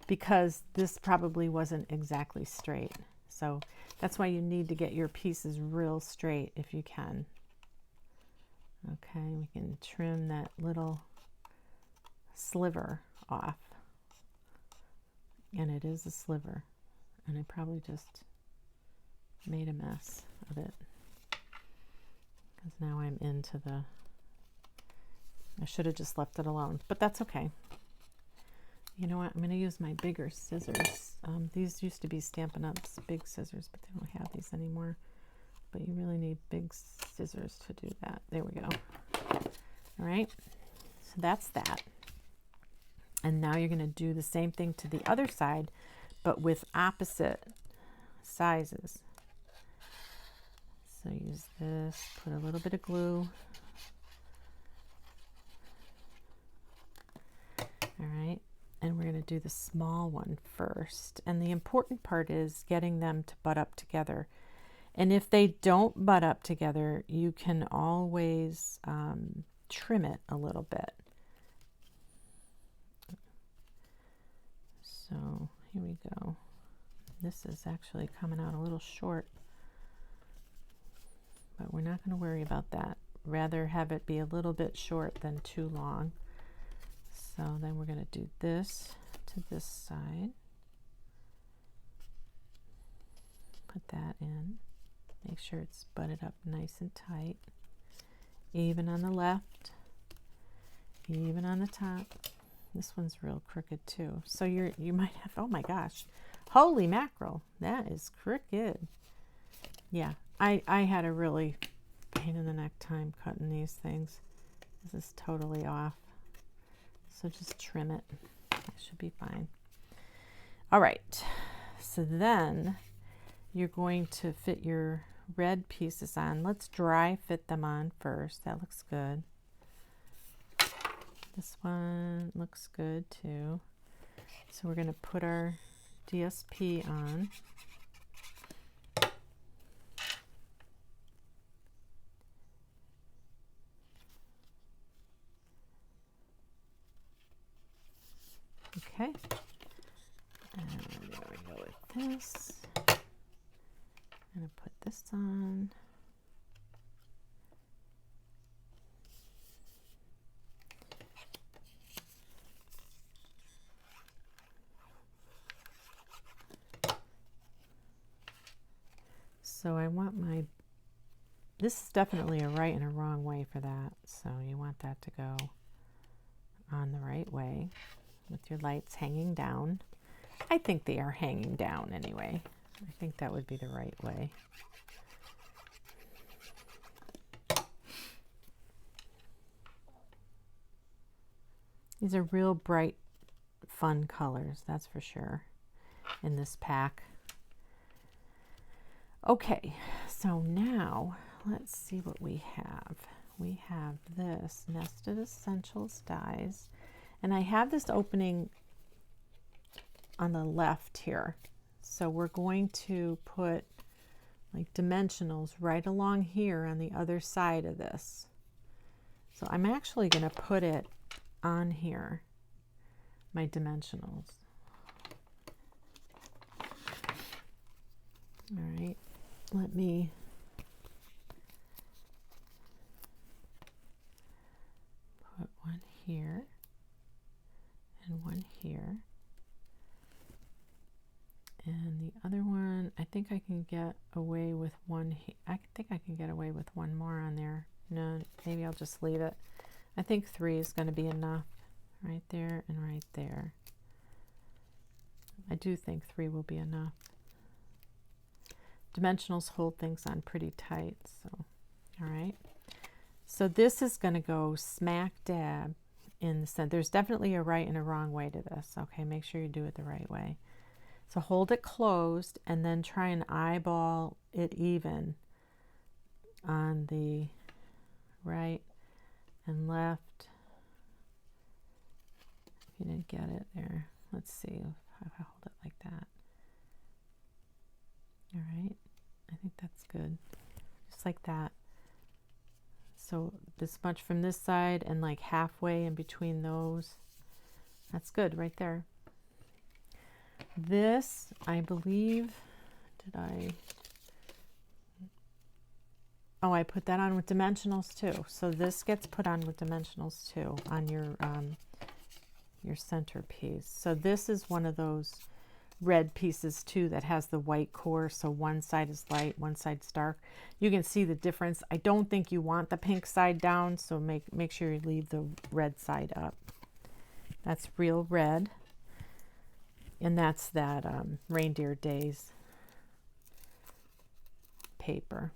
because this probably wasn't exactly straight. So that's why you need to get your pieces real straight if you can. Okay, we can trim that little sliver off. And it is a sliver. And I probably just made a mess of it, because now I'm into the... I should have just left it alone, but that's okay. You know what? I'm going to use my bigger scissors. These used to be Stampin' Up's big scissors, but they don't have these anymore. But you really need big scissors to do that. There we go. All right. So that's that. And now you're going to do the same thing to the other side, but with opposite sizes. So use this, put a little bit of glue. All right. And we're going to do the small one first. And the important part is getting them to butt up together. And if they don't butt up together, you can always trim it a little bit. So here we go. This is actually coming out a little short, but we're not going to worry about that. Rather have it be a little bit short than too long. So then we're going to do this to this side. Put that in. Make sure it's butted up nice and tight. Even on the left. Even on the top. This one's real crooked too. So you might have, oh my gosh, holy mackerel, that is crooked. Yeah, I had a really pain in the neck time cutting these things. This is totally off. So just trim it. That should be fine. All right. So then you're going to fit your red pieces on. Let's dry fit them on first. That looks good. This one looks good too. So we're going to put our DSP on. Okay, and there we go with this. I'm going to put this on. So I want this is definitely a right and a wrong way for that. So you want that to go on the right way, with your lights hanging down. I think they are hanging down anyway. I think that would be the right way. These are real bright, fun colors, that's for sure, in this pack. Okay, so now let's see what we have. We have this Nested Essentials dies, and I have this opening on the left here. So we're going to put like dimensionals right along here on the other side of this. So I'm actually going to put it on here, my dimensionals. All right, let me put one here and one here. And the other one, I think I can get away with one. I think I can get away with one more on there. No, maybe I'll just leave it. I think 3 is going to be enough. Right there and right there. I do think 3 will be enough. Dimensionals hold things on pretty tight, so all right. So this is going to go smack dab in the center. There's definitely a right and a wrong way to this. Okay, make sure you do it the right way. So hold it closed and then try and eyeball it even on the right and left. If you didn't get it there, let's see if I hold it like that. All right, I think that's good. Just like that. So this much from this side and like halfway in between those. That's good right there. This, I believe, oh, I put that on with dimensionals too. So this gets put on with dimensionals too on your centerpiece. So this is one of those red pieces too that has the white core. So one side is light, one side's dark. You can see the difference. I don't think you want the pink side down, so make sure you leave the red side up. That's real red. And that's that Reindeer Days paper.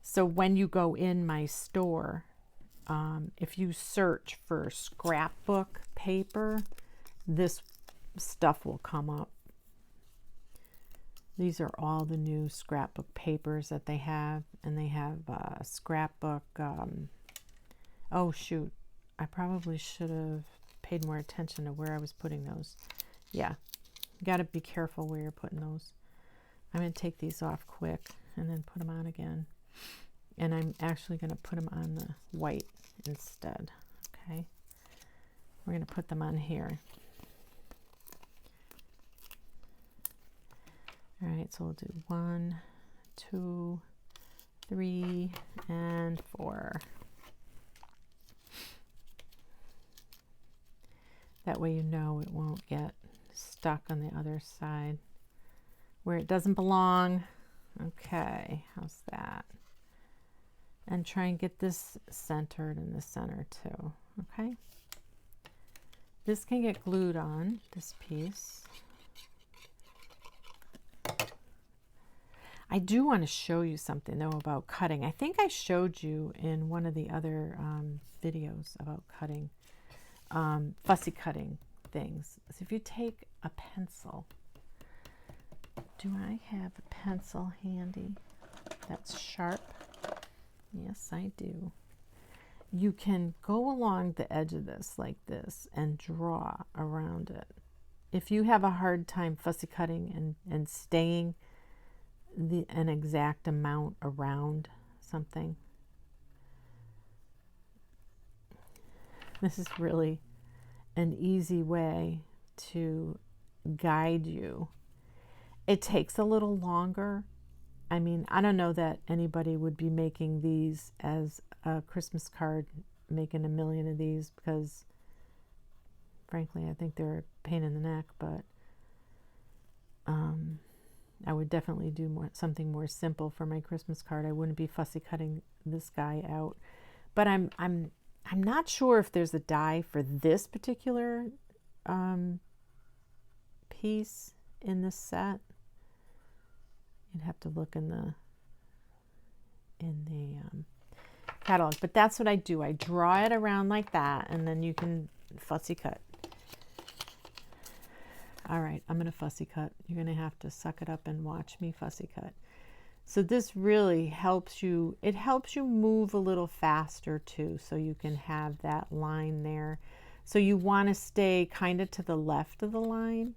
So when you go in my store, if you search for scrapbook paper, this stuff will come up. These are all the new scrapbook papers that they have, and they have scrapbook. Oh shoot, I probably should have paid more attention to where I was putting those. Yeah, you got to be careful where you're putting those. I'm going to take these off quick and then put them on again. And I'm actually going to put them on the white instead. Okay, we're going to put them on here. All right, so we'll do 1, 2, 3, and 4. That way you know it won't get stuck on the other side where it doesn't belong. Okay, how's that? And try and get this centered in the center too, okay? This can get glued on, this piece. I do want to show you something though about cutting. I think I showed you in one of the other videos about cutting. Fussy cutting things. So if you take a pencil, do I have a pencil handy that's sharp? Yes, I do. You can go along the edge of this like this and draw around it. If you have a hard time fussy cutting and staying an exact amount around something, this is really an easy way to guide you. It takes a little longer. I mean, I don't know that anybody would be making these as a Christmas card, making a million of these, because frankly, I think they're a pain in the neck, but I would definitely do something more simple for my Christmas card. I wouldn't be fussy cutting this guy out. But I'm not sure if there's a die for this particular piece in this set. You'd have to look in the catalog. But that's what I do. I draw it around like that, and then you can fussy cut. All right, I'm going to fussy cut. You're going to have to suck it up and watch me fussy cut. So this really helps you, it helps you move a little faster too, so you can have that line there. So you want to stay kind of to the left of the line.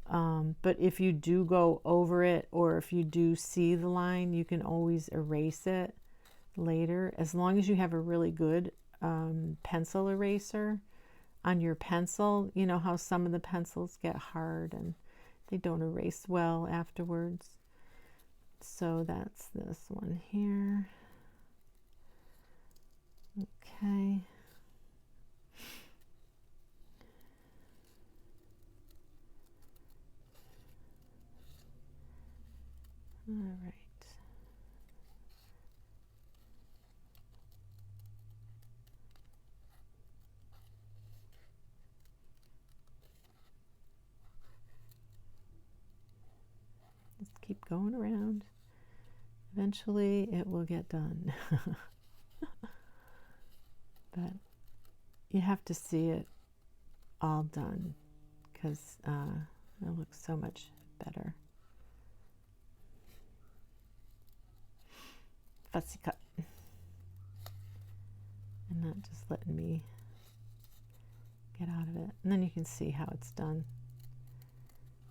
But if you do go over it, or if you do see the line, you can always erase it later, as long as you have a really good pencil eraser on your pencil. You know how some of the pencils get hard and they don't erase well afterwards. So that's this one here. Okay. All right. Just keep going around. Eventually it will get done. But you have to see it all done, because it looks so much better. Fussy cut. And not just letting me get out of it. And then you can see how it's done.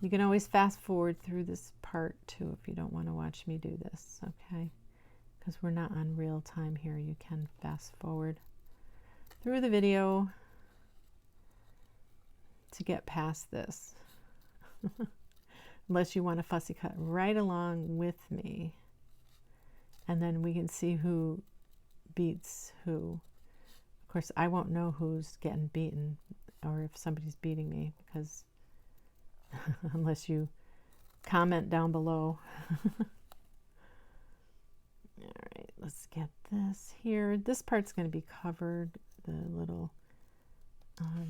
You can always fast forward through this part too if you don't want to watch me do this, okay? Because we're not on real time here. You can fast forward through the video to get past this. Unless you want to fussy cut right along with me. And then we can see who beats who. Of course, I won't know who's getting beaten or if somebody's beating me, because unless you comment down below. All right, let's get this here. This part's going to be covered, the little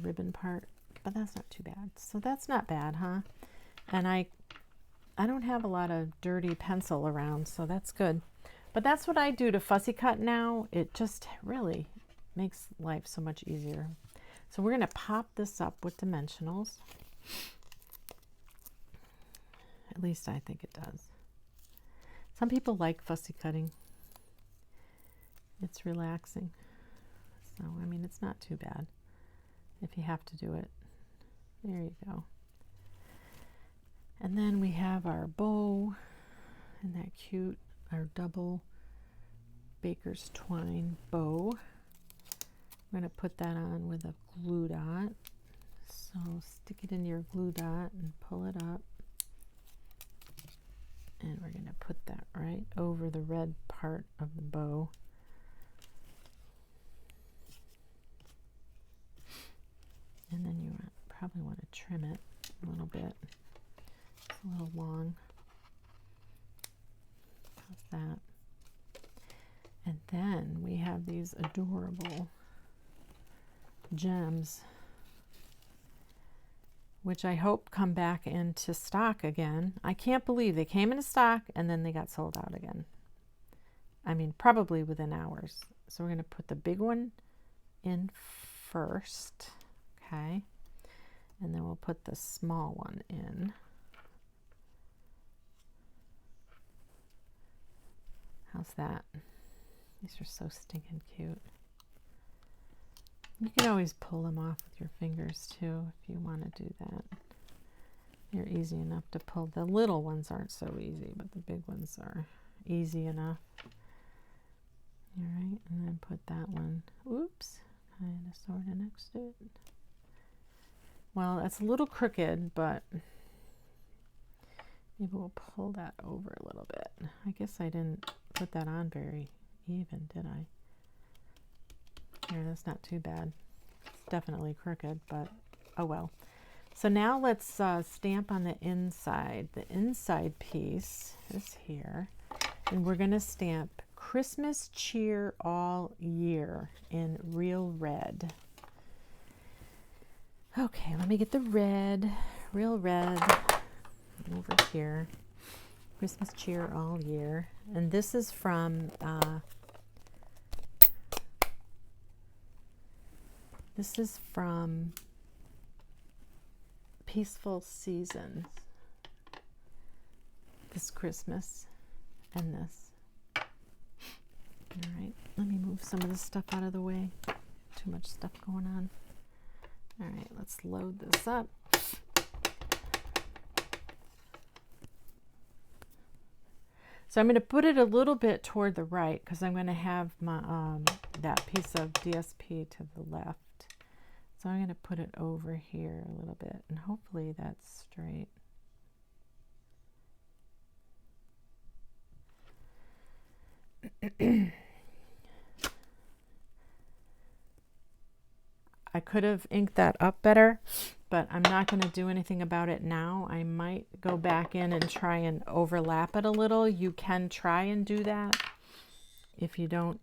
ribbon part, but that's not too bad. So that's not bad, huh? And I don't have a lot of dirty pencil around, so that's good. But that's what I do to fussy cut now. It just really makes life so much easier. So we're going to pop this up with dimensionals. At least I think it does. Some people like fussy cutting. It's relaxing. So, I mean, it's not too bad if you have to do it. There you go. And then we have our bow. Isn't that cute? Our double baker's twine bow. We're going to put that on with a glue dot. So stick it in your glue dot and pull it up. And we're going to put that right over the red part of the bow. And then you probably want to trim it a little bit. It's a little long. How's that? And then we have these adorable gems, which I hope come back into stock again. I can't believe they came into stock and then they got sold out again. I mean, probably within hours. So we're going to put the big one in first, okay? And then we'll put the small one in. How's that? These are so stinking cute. You can always pull them off with your fingers too if you want to do that. They're easy enough to pull. The little ones aren't so easy, but the big ones are easy enough. All right, and then put that one, oops, kind of sort of next to it. Well, it's a little crooked, but maybe we'll pull that over a little bit. I guess I didn't put that on very even, did I? Here, that's not too bad. It's definitely crooked, but oh well. So now let's stamp on the inside. The inside piece is here, and we're going to stamp Christmas Cheer All Year in real red. Okay, let me get the red, real red, over here. Christmas Cheer All Year. And this is from peaceful seasons this Christmas and this. All right, let me move some of this stuff out of the way. Too much stuff going on. All right, let's load this up. So I'm going to put it a little bit toward the right because I'm going to have my that piece of DSP to the left. So I'm going to put it over here a little bit, and hopefully that's straight. I could have inked that up better, but I'm not going to do anything about it now. I might go back in and try and overlap it a little. You can try and do that. If you don't,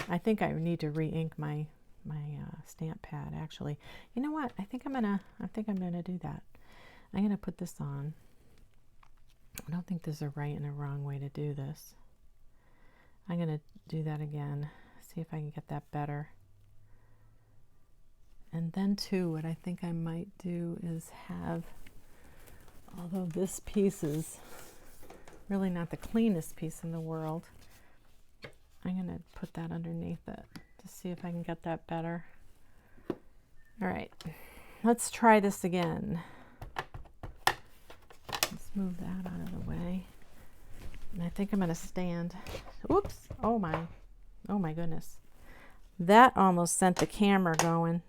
I think I need to re-ink my stamp pad actually. You know what? I think I'm gonna do that. I'm gonna put this on. I don't think there's a right and a wrong way to do this. I'm gonna do that again. See if I can get that better. And then too, what I think I might do is have, although this piece is really not the cleanest piece in the world, I'm going to put that underneath it to see if I can get that better. All right, let's try this again. Let's move that out of the way. And I think I'm going to stand. Oops, oh my goodness. That almost sent the camera going.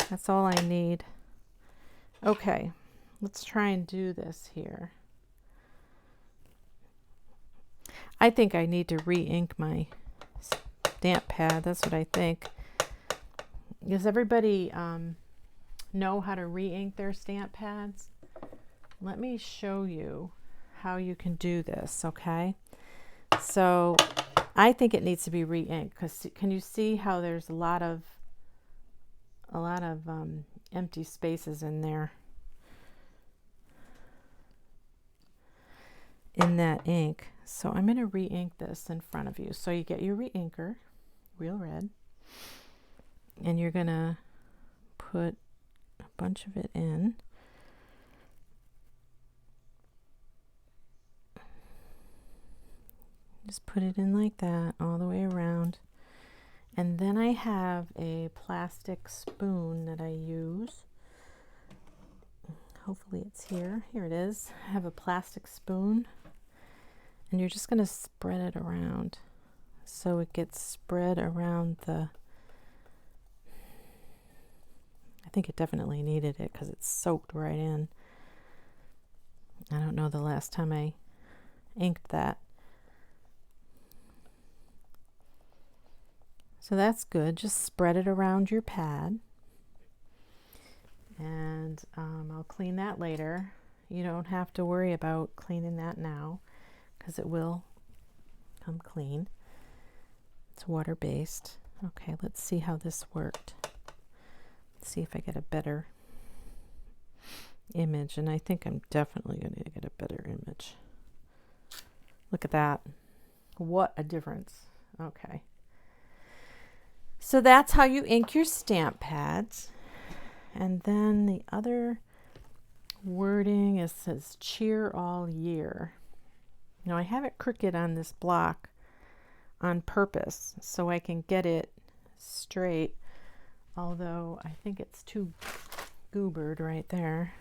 That's all I need. Okay, let's try and do this here. I think I need to re-ink my stamp pad. That's what I think. Does everybody know how to re-ink their stamp pads? Let me show you how you can do this, okay? So I think it needs to be re-inked because can you see how there's a lot of empty spaces in there in that ink. So I'm going to re-ink this in front of you. So you get your re-inker, real red, and you're going to put a bunch of it in. Just put it in like that all the way around. And then I have a plastic spoon that I use. Hopefully it's here. Here it is. I have a plastic spoon. And you're just going to spread it around so it gets spread around the... I think it definitely needed it because it's soaked right in. I don't know the last time I inked that. So that's good. Just spread it around your pad. And I'll clean that later. You don't have to worry about cleaning that now because it will come clean. It's water-based. Okay, let's see how this worked. Let's see if I get a better image. And I think I'm definitely going to get a better image. Look at that. What a difference. Okay. So that's how you ink your stamp pads. And then the other wording is says cheer all year. Now I have it crooked on this block on purpose so I can get it straight, although I think it's too goobered right there.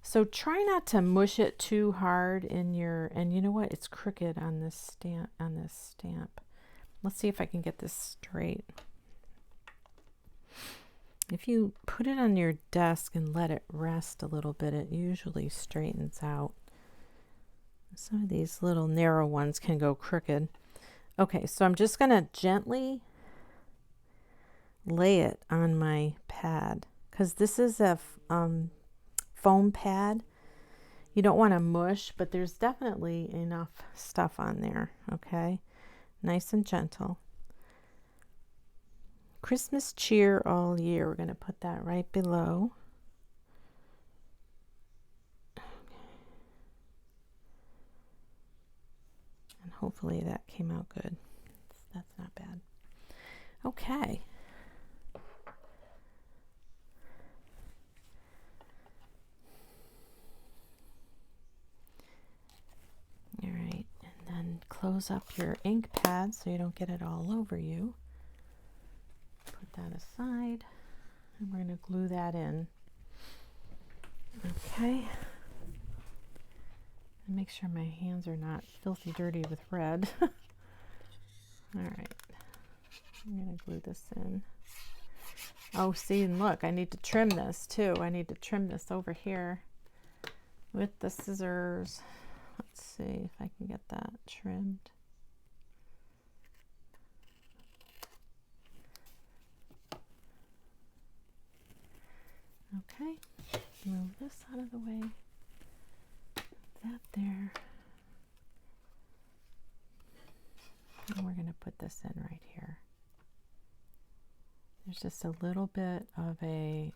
So try not to mush it too hard in your, and you know what, it's crooked on this stamp. Let's see if I can get this straight. If you put it on your desk and let it rest a little bit, it usually straightens out. Some of these little narrow ones can go crooked. Okay, so I'm just going to gently lay it on my pad because this is a foam pad. You don't want to mush, but there's definitely enough stuff on there. Okay, nice and gentle. Christmas cheer all year. We're going to put that right below. And hopefully that came out good. That's not bad. Okay. close up your ink pad so you don't get it all over you. Put that aside, and we're going to glue that in. Okay. And make sure my hands are not filthy dirty with red. All right. I'm going to glue this in. Oh, see, and look, I need to trim this too. I need to trim this over here with the scissors. Let's see if I can get that trimmed. Okay, move this out of the way. That there. And we're going to put this in right here. There's just a little bit of a,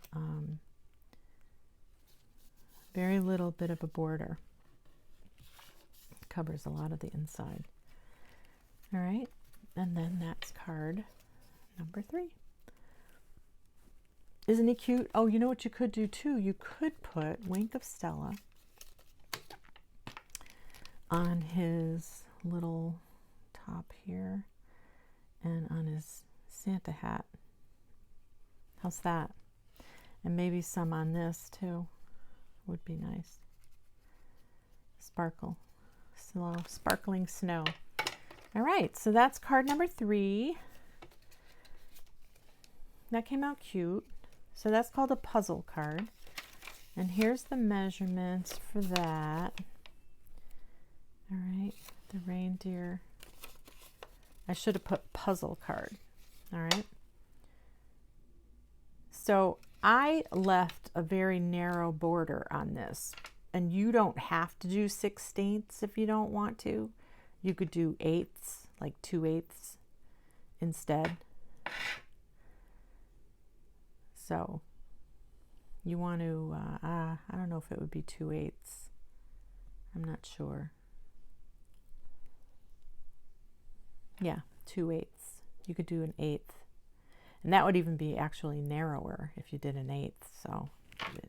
very little bit of a border. It covers a lot of the inside. All right, and then that's card number 3. Isn't he cute? Oh, you know what you could do too? You could put Wink of Stella on his little top here and on his Santa hat. How's that? And maybe some on this too. Would be nice. Sparkle. Slow, sparkling snow. All right, so that's card number 3. That came out cute. So that's called a puzzle card. And here's the measurements for that. All right, the reindeer. I should have put puzzle card. All right. So I left a very narrow border on this, and you don't have to do 16ths if you don't want to. You could do 8ths, like 2/8 instead. So you want to, I don't know if it would be 2/8. I'm not sure. Yeah, 2/8. You could do an 1/8. And that would even be actually narrower if you did an 1/8. So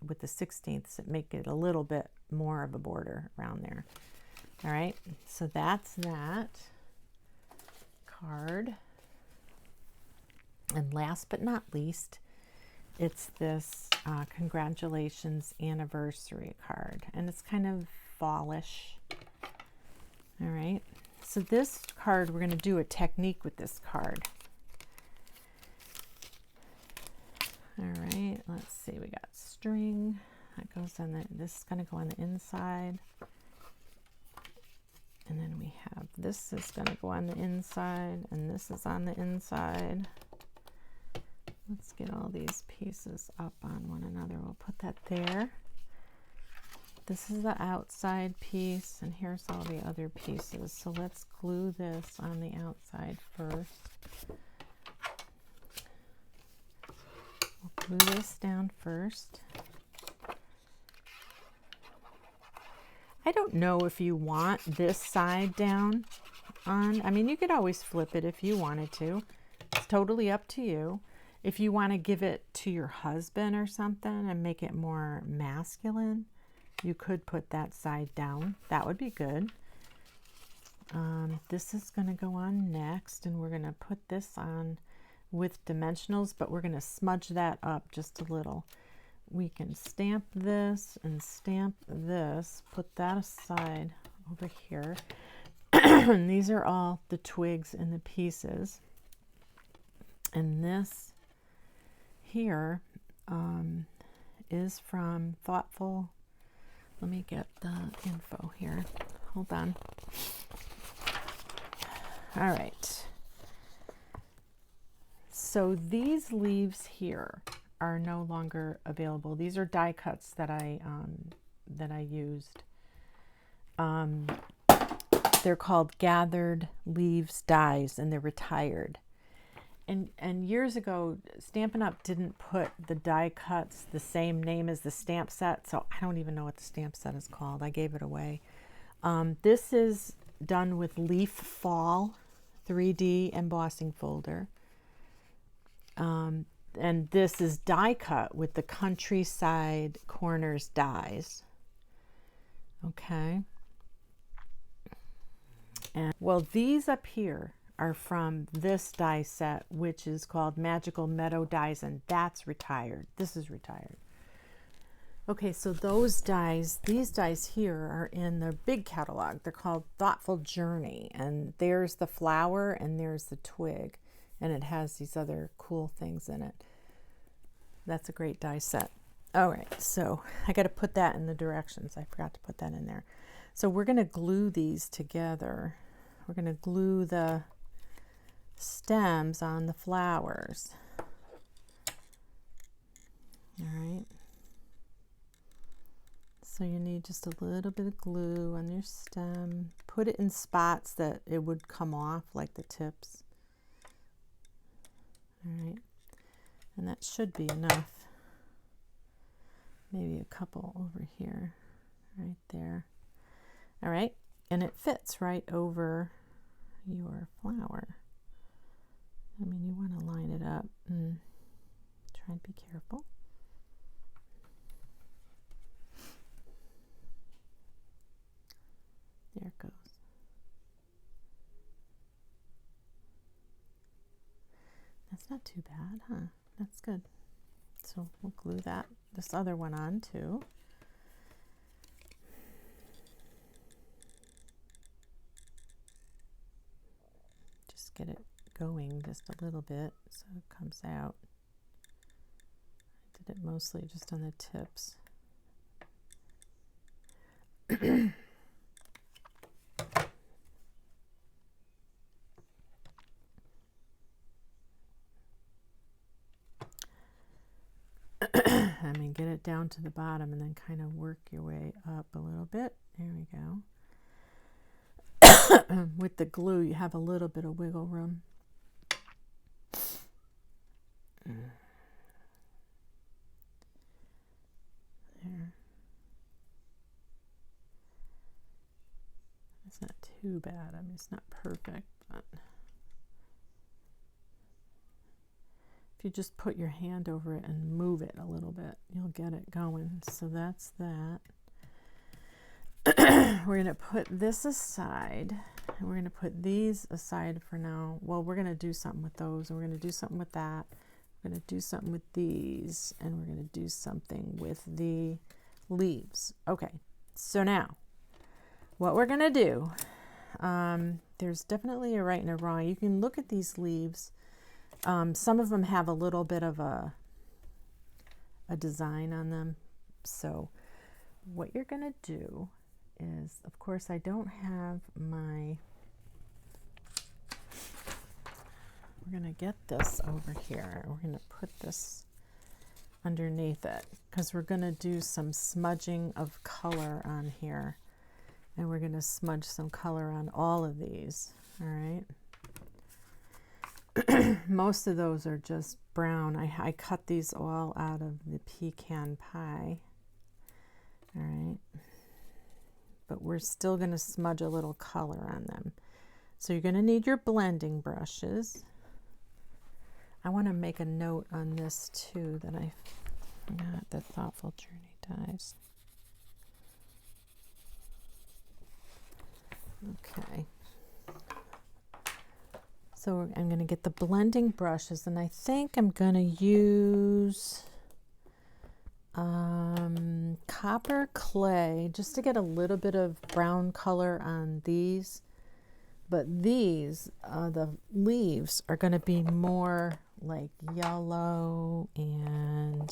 with the 16ths, it make it a little bit more of a border around there. All right, so that's that card. And last but not least, it's this congratulations anniversary card. And it's kind of fallish. All right, so this card, we're going to do a technique with this card. All right, let's see, we got string that goes on the, this is going to go on the inside, and then we have this is going to go on the inside, and this is on the inside. Let's get all these pieces up on one another. We'll put that there. This is the outside piece, and here's all the other pieces. So let's glue this on the outside first. Glue this down first. I don't know if you want this side down on. I mean, you could always flip it if you wanted to. It's totally up to you. If you want to give it to your husband or something and make it more masculine, you could put that side down. That would be good. This is going to go on next, and we're going to put this on with dimensionals, but we're going to smudge that up just a little. We can stamp this and stamp this, put that aside over here. And these are all the twigs and the pieces. And this here is from Thoughtful. Let me get the info here. Hold on. All right. So these leaves here are no longer available. These are die cuts that I used. They're called Gathered Leaves Dies, and they're retired. And years ago, Stampin' Up! Didn't put the die cuts the same name as the stamp set, so I don't even know what the stamp set is called. I gave it away. This is done with Leaf Fall 3D embossing folder. And this is die cut with the Countryside Corners dies. Okay. And well, these up here are from this die set, which is called Magical Meadow Dies, and that's retired. This is retired. Okay, so those dies, these dies here are in the big catalog. They're called Thoughtful Journey, and there's the flower and there's the twig, and it has these other cool things in it. That's a great die set. All right, so I got to put that in the directions. I forgot to put that in there. So we're going to glue these together. We're going to glue the stems on the flowers. All right. So you need just a little bit of glue on your stem. Put it in spots that it would come off, like the tips. All right. And that should be enough. Maybe a couple over here, right there. All right. And it fits right over your flower. I mean, you want to line it up and try and be careful. There it goes. That's not too bad, huh? That's good. So we'll glue this other one on too. Just get it going just a little bit so it comes out. I did it mostly just on the tips. I mean, get it down to the bottom and then kind of work your way up a little bit. There we go. With the glue, you have a little bit of wiggle room. There. It's not too bad. I mean, it's not perfect, but if you just put your hand over it and move it a little bit, you'll get it going. So that's that. We're going to put this aside, and we're going to put these aside for now. Well, we're going to do something with those, and we're going to do something with that. We're going to do something with these, and we're going to do something with the leaves. Okay, so now what we're going to do, there's definitely a right and a wrong. You can look at these leaves. Some of them have a little bit of a design on them. So what you're going to do is, of course, I don't have my, we're going to get this over here. We're going to put this underneath it because we're going to do some smudging of color on here. And we're going to smudge some color on all of these. All right. Most of those are just brown. I cut these all out of the pecan pie. All right. But we're still going to smudge a little color on them. So you're going to need your blending brushes. I want to make a note on this too, that I forgot the Thoughtful Journey dies. Okay. So I'm going to get the blending brushes, and I think I'm going to use copper clay just to get a little bit of brown color on these. But these, the leaves are going to be more like yellow and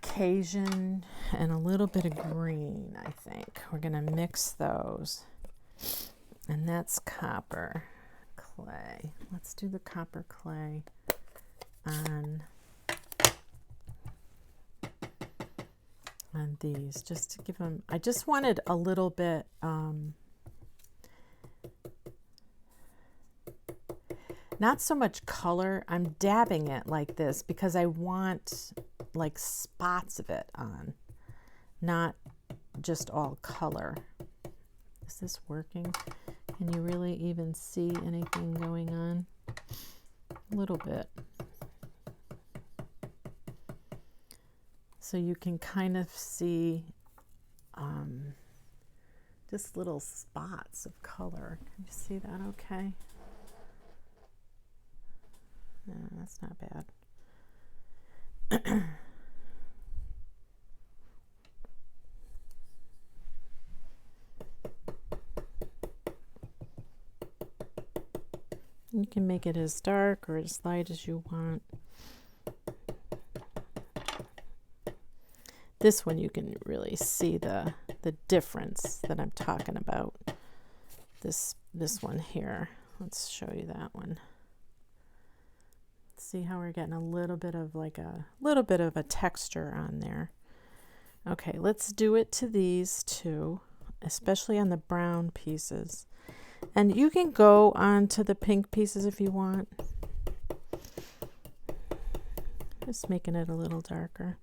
Cajun and a little bit of green, I think. We're going to mix those. And that's copper clay. Let's do the copper clay on these, just to give them, I just wanted a little bit, not so much color. I'm dabbing it like this because I want like spots of it on, not just all color. Is this working? Can you really even see anything going on? A little bit. So you can kind of see just little spots of color. Can you see that okay? No, that's not bad. You can make it as dark or as light as you want. This one you can really see the difference that I'm talking about. This one here. Let's show you that one. See how we're getting a little bit of a texture on there. Okay, let's do it to these two, especially on the brown pieces. And you can go on to the pink pieces if you want. Just making it a little darker.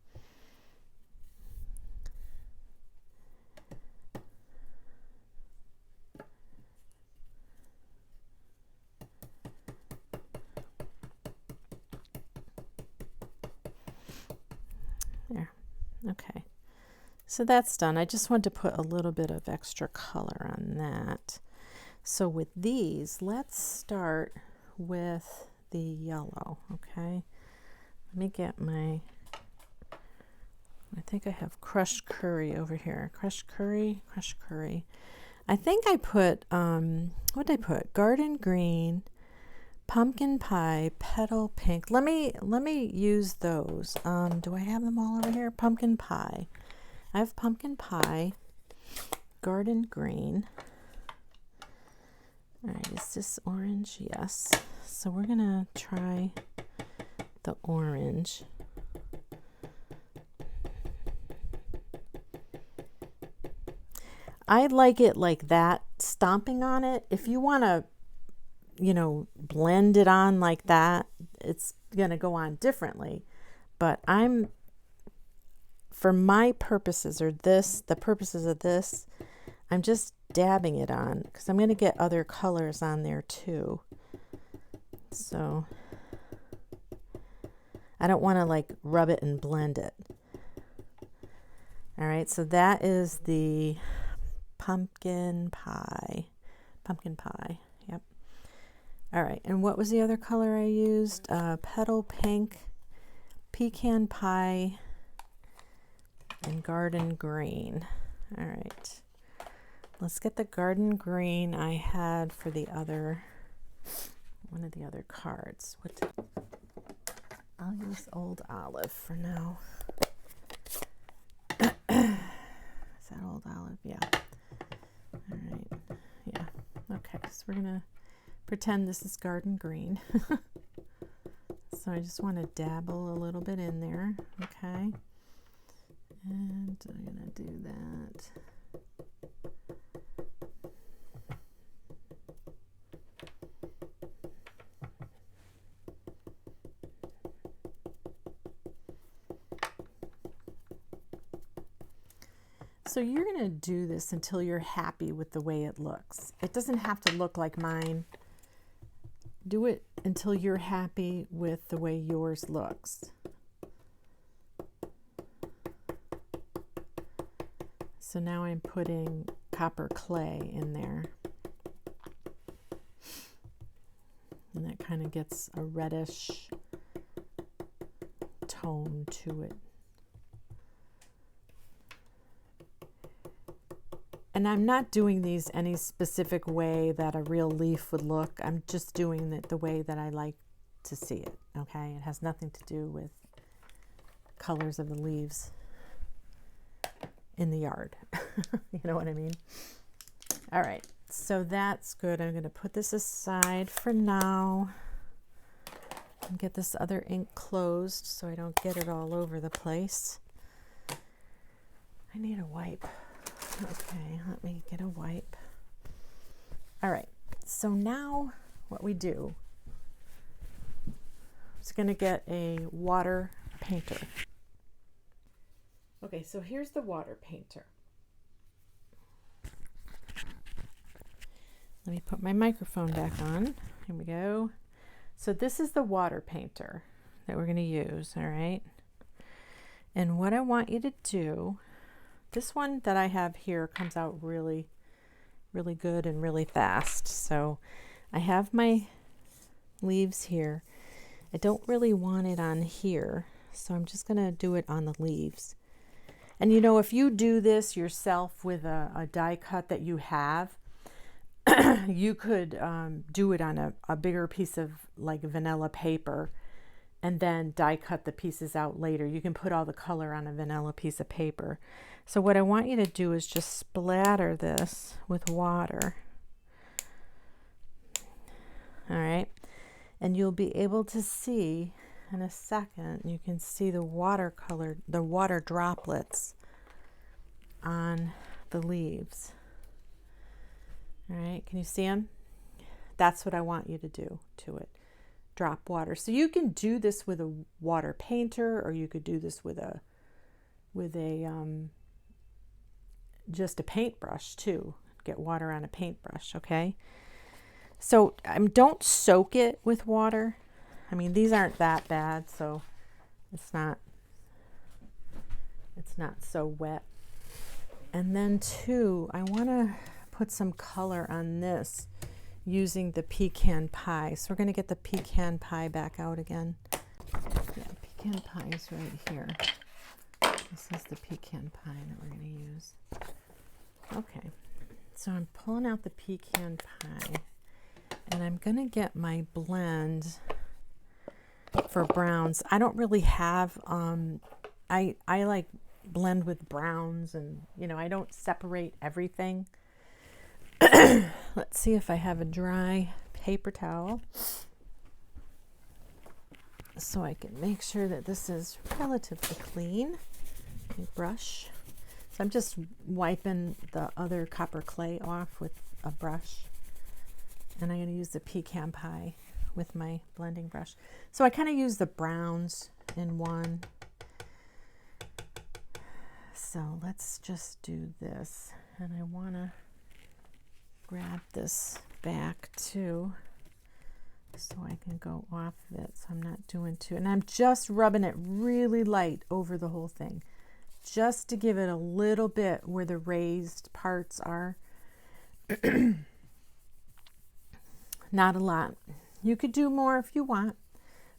There. Okay. So that's done. I just wanted to put a little bit of extra color on that. So with these, let's start with the yellow, okay? Let me get my, I think I have crushed curry over here. Crushed curry. I think I put, what did I put? Garden green, pumpkin pie, petal pink. Let me use those. Do I have them all over here? Pumpkin pie. I have pumpkin pie, garden green. All right, is this orange? Yes. So we're gonna try the orange. I like it like that, stomping on it. If you want to, you know, blend it on like that, it's gonna go on differently. But for my purposes, or the purposes of this, I'm just dabbing it on because I'm going to get other colors on there too. So I don't want to like rub it and blend it. All right, so that is the pumpkin pie. Yep. All right, and what was the other color I used? Petal pink, pecan pie, and garden green. All right. Let's get the garden green I had for the other, one of the other cards. I'll use Old Olive for now. Is that Old Olive? Yeah. All right. Yeah. Okay, so we're going to pretend this is garden green. So I just want to dabble a little bit in there. Okay. And I'm going to do that. So you're going to do this until you're happy with the way it looks. It doesn't have to look like mine. Do it until you're happy with the way yours looks. So now I'm putting copper clay in there. And that kind of gets a reddish tone to it. And I'm not doing these any specific way that a real leaf would look. I'm just doing it the way that I like to see it, okay? It has nothing to do with colors of the leaves in the yard. You know what I mean? All right, so that's good. I'm going to put this aside for now and get this other ink closed so I don't get it all over the place. I need a wipe. Okay, let me get a wipe. All right, so now what we do is going to get a water painter. Okay, so here's the water painter. Let me put my microphone back on. Here we go. So this is the water painter that we're going to use, all right? And what I want you to do, this one that I have here comes out really really good and really fast. So I have my leaves here. I don't really want it on here, so I'm just going to do it on the leaves. And you know, if you do this yourself with a die cut that you have, you could do it on a bigger piece of like vanilla paper and then die cut the pieces out later. You can put all the color on a vanilla piece of paper. So what I want you to do is just splatter this with water. All right. And you'll be able to see in a second, you can see the water droplets on the leaves. All right, can you see them? That's what I want you to do to it. Drop water. So you can do this with a water painter, or you could do this with a just a paintbrush too. Get water on a paintbrush, okay? So don't soak it with water. I mean, these aren't that bad, so it's not so wet. And then too, I want to put some color on this using the pecan pie. So we're going to get the pecan pie back out again. Yeah, pecan pie is right here. This is the pecan pie that we're going to use. Okay, so I'm pulling out the pecan pie, and I'm going to get my blend for browns. I don't really have, I like blend with browns, and you know, I don't separate everything. Let's see if I have a dry paper towel so I can make sure that this is relatively clean. My brush. So I'm just wiping the other copper clay off with a brush, and I'm going to use the pecan pie with my blending brush. So I kind of use the browns in one. So let's just do this, and I want to grab this back too so I can go off of it, so I'm not doing too, and I'm just rubbing it really light over the whole thing just to give it a little bit where the raised parts are. Not a lot. You could do more if you want,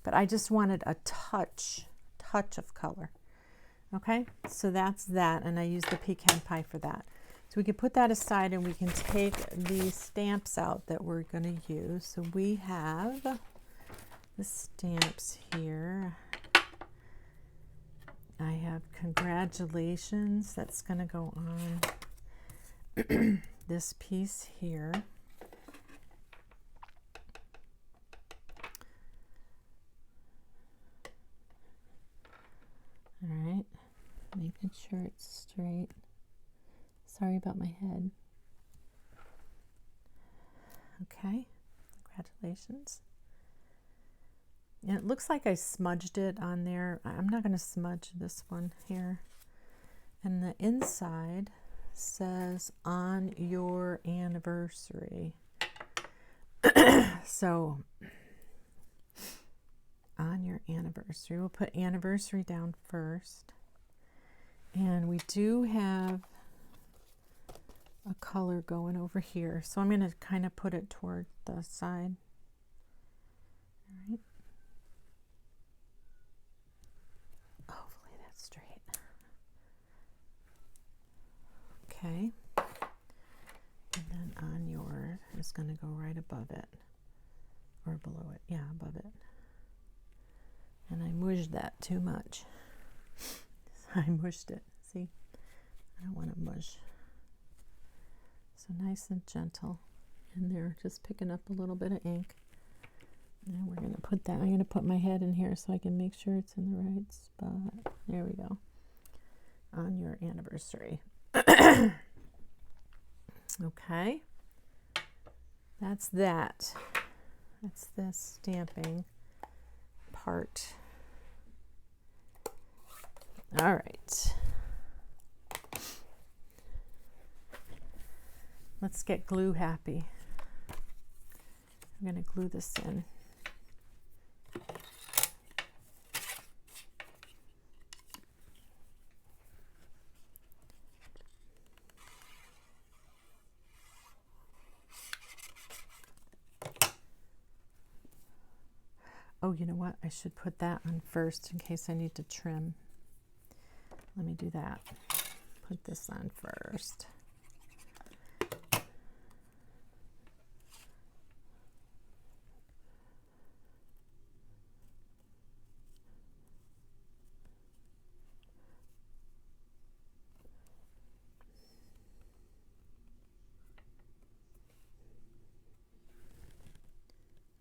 but I just wanted a touch of color. Okay, so that's that, and I use the pecan pie for that. So we can put that aside, and we can take the stamps out that we're going to use. So we have the stamps here. I have congratulations. That's going to go on this piece here. All right, making sure it's straight. Sorry about my head. Okay, congratulations. And it looks like I smudged it on there. I'm not going to smudge this one here. And the inside says on your anniversary. So on your anniversary, we'll put anniversary down first. And we do have a color going over here, so I'm going to kind of put it toward the side. All right. Hopefully that's straight. Okay. And then on yours is going to go right above it, or below it. Yeah, above it. And I mushed that too much. I mushed it. See? I don't want to mush. So nice and gentle in there, just picking up a little bit of ink. And we're going to put that, I'm going to put my head in here so I can make sure it's in the right spot. There we go. On your anniversary. Okay. That's that. That's the stamping part. All right. Let's get glue happy. I'm going to glue this in. Oh, you know what? I should put that on first in case I need to trim. Let me do that. Put this on first.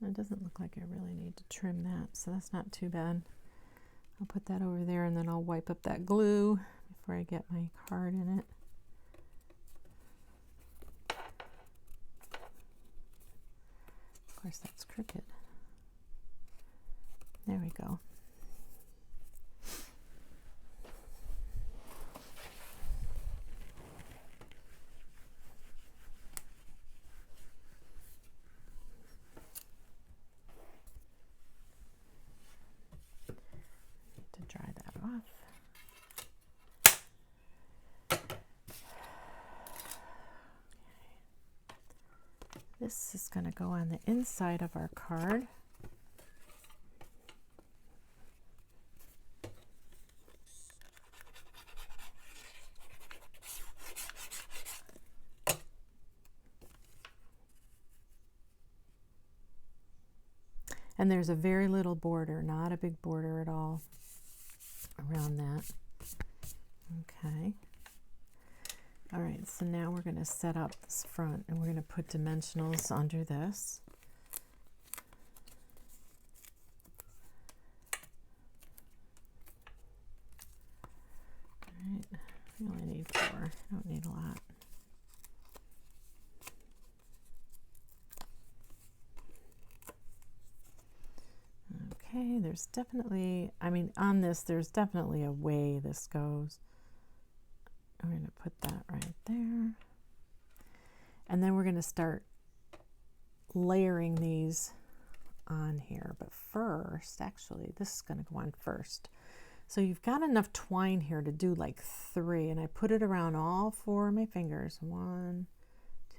It doesn't look like I really need to trim that, so that's not too bad. I'll put that over there and then I'll wipe up that glue before I get my card in it. Of course, that's crooked. There we go. Dry that off. This is going to go on the inside of our card. And there's a very little border, not a big border at all around that. Okay. All right, so now we're going to set up this front and we're going to put dimensionals under this. All right, we only need 4. I don't need a lot. Okay, there's definitely, I mean, on this, there's definitely a way this goes. I'm going to put that right there. And then we're going to start layering these on here. But first, actually, this is going to go on first. So you've got enough twine here to do like 3. And I put it around all 4 of my fingers. 1,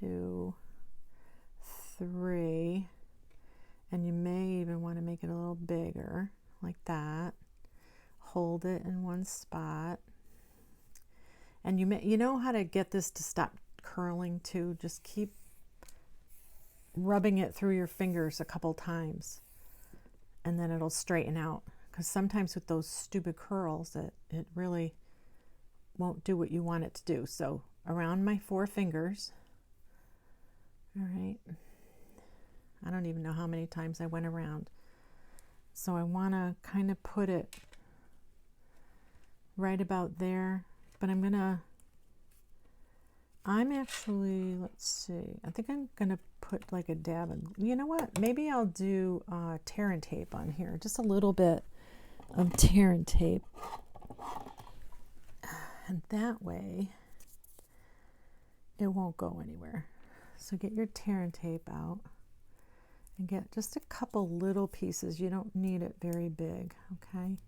2, 3. And you may even want to make it a little bigger, like that. Hold it in one spot. And you know how to get this to stop curling too. Just keep rubbing it through your fingers a couple times, and then it'll straighten out. Because sometimes with those stupid curls, it really won't do what you want it to do. So around my 4 fingers. All right. I don't even know how many times I went around. So I want to kind of put it right about there. But I'm actually, let's see, I think I'm going to put like a dab of, you know what? Maybe I'll do tear and tape on here. Just a little bit of tear and tape. And that way, it won't go anywhere. So get your tear and tape out. And get just a couple little pieces. You don't need it very big, okay?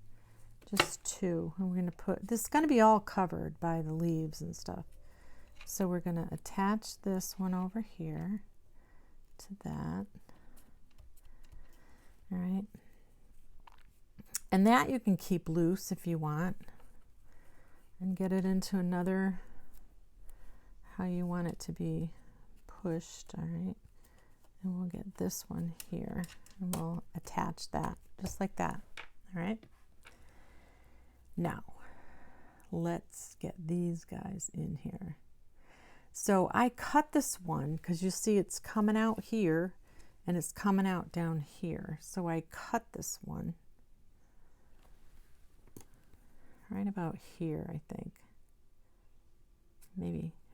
Just 2. And we're going to put, this is going to be all covered by the leaves and stuff. So we're going to attach this one over here to that. All right. And that you can keep loose if you want. And get it into another, how you want it to be pushed, all right? And we'll get this one here and we'll attach that just like that. All right. Now let's get these guys in here. So I cut this one because you see it's coming out here and it's coming out down here. So I cut this one right about here, I think.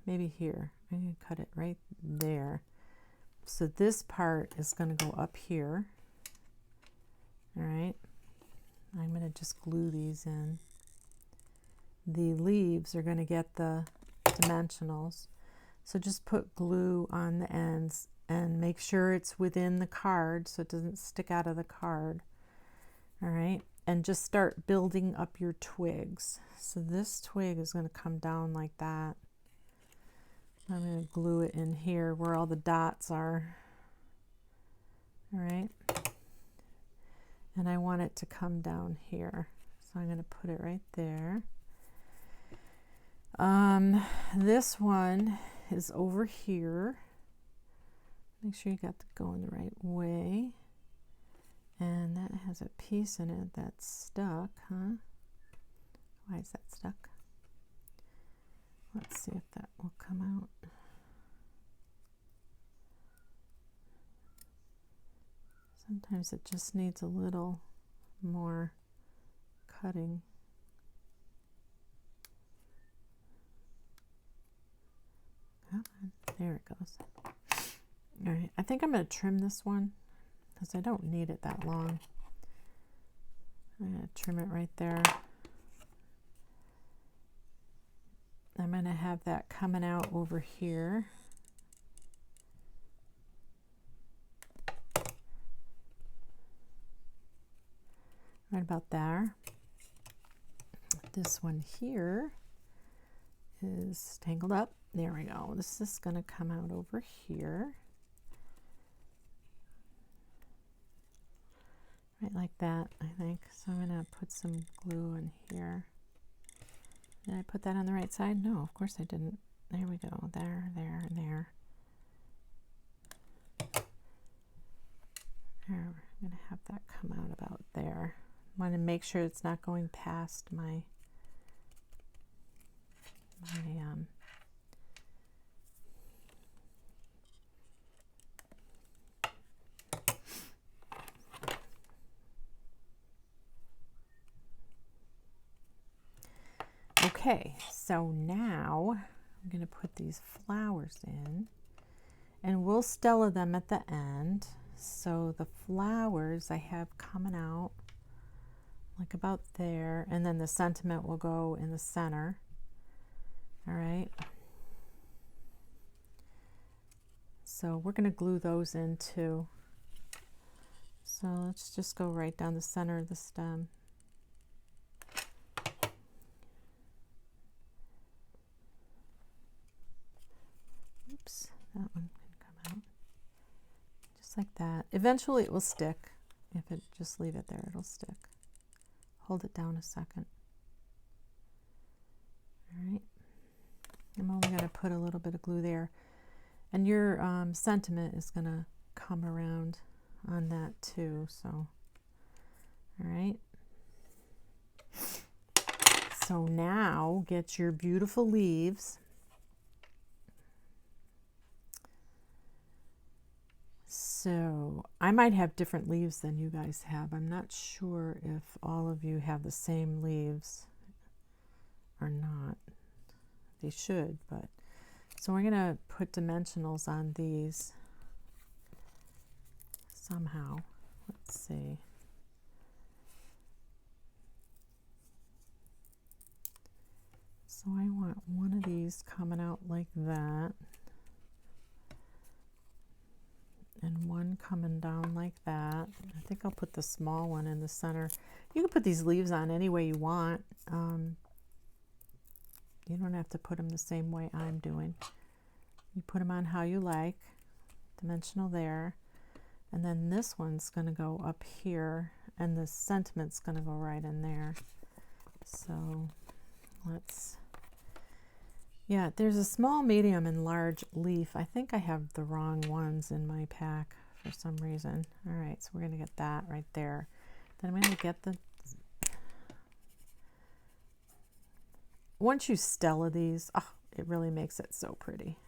Maybe here. I'm going to cut it right there. So this part is going to go up here. All right. I'm going to just glue these in. The leaves are going to get the dimensionals. So just put glue on the ends and make sure it's within the card so it doesn't stick out of the card. All right. And just start building up your twigs. So this twig is going to come down like that. I'm going to glue it in here where all the dots are. All right. and I want it to come down here. So I'm going to put it right there. This one is over here. Make sure you got to go in the right way. And that has a piece in it that's stuck, huh? Why is that stuck? Let's see if that will come out. Sometimes it just needs a little more cutting. Come on, there it goes. All right, I think I'm going to trim this one because I don't need it that long. I'm going to trim it right there. I'm going to have that coming out over here. Right about there. This one here is tangled up. There we go. This is going to come out over here. Right like that, I think. So I'm going to put some glue in here. Did I put that on the right side? No, of course I didn't. There we go. There, there, and there. There, we're going to have that come out about there. I want to make sure it's not going past my Okay, so now I'm going to put these flowers in, and we'll Stella them at the end. So the flowers I have coming out like about there, and then the sentiment will go in the center. All right. So we're going to glue those in too. So let's just go right down the center of the stem. Oops, that one can come out. Just like that. Eventually it will stick. If it just leave it there, it'll stick. Hold it down a second. All right. I'm only going to put a little bit of glue there. And your sentiment is going to come around on that too. So, all right. So now get your beautiful leaves. So I might have different leaves than you guys have. I'm not sure if all of you have the same leaves or not. They should, but so we're going to put dimensionals on these somehow. Let's see. So I want one of these coming out like that, and one coming down like that. I think I'll put the small one in the center. You can put these leaves on any way you want. You don't have to put them the same way I'm doing. You put them on how you like. Dimensional there. And then this one's going to go up here, and the sentiment's going to go right in there. So let's, yeah, there's a small, medium, and large leaf. I think I have the wrong ones in my pack for some reason. All right, so we're going to get that right there. Then I'm going to get the, once you Stella these, oh, it really makes it so pretty.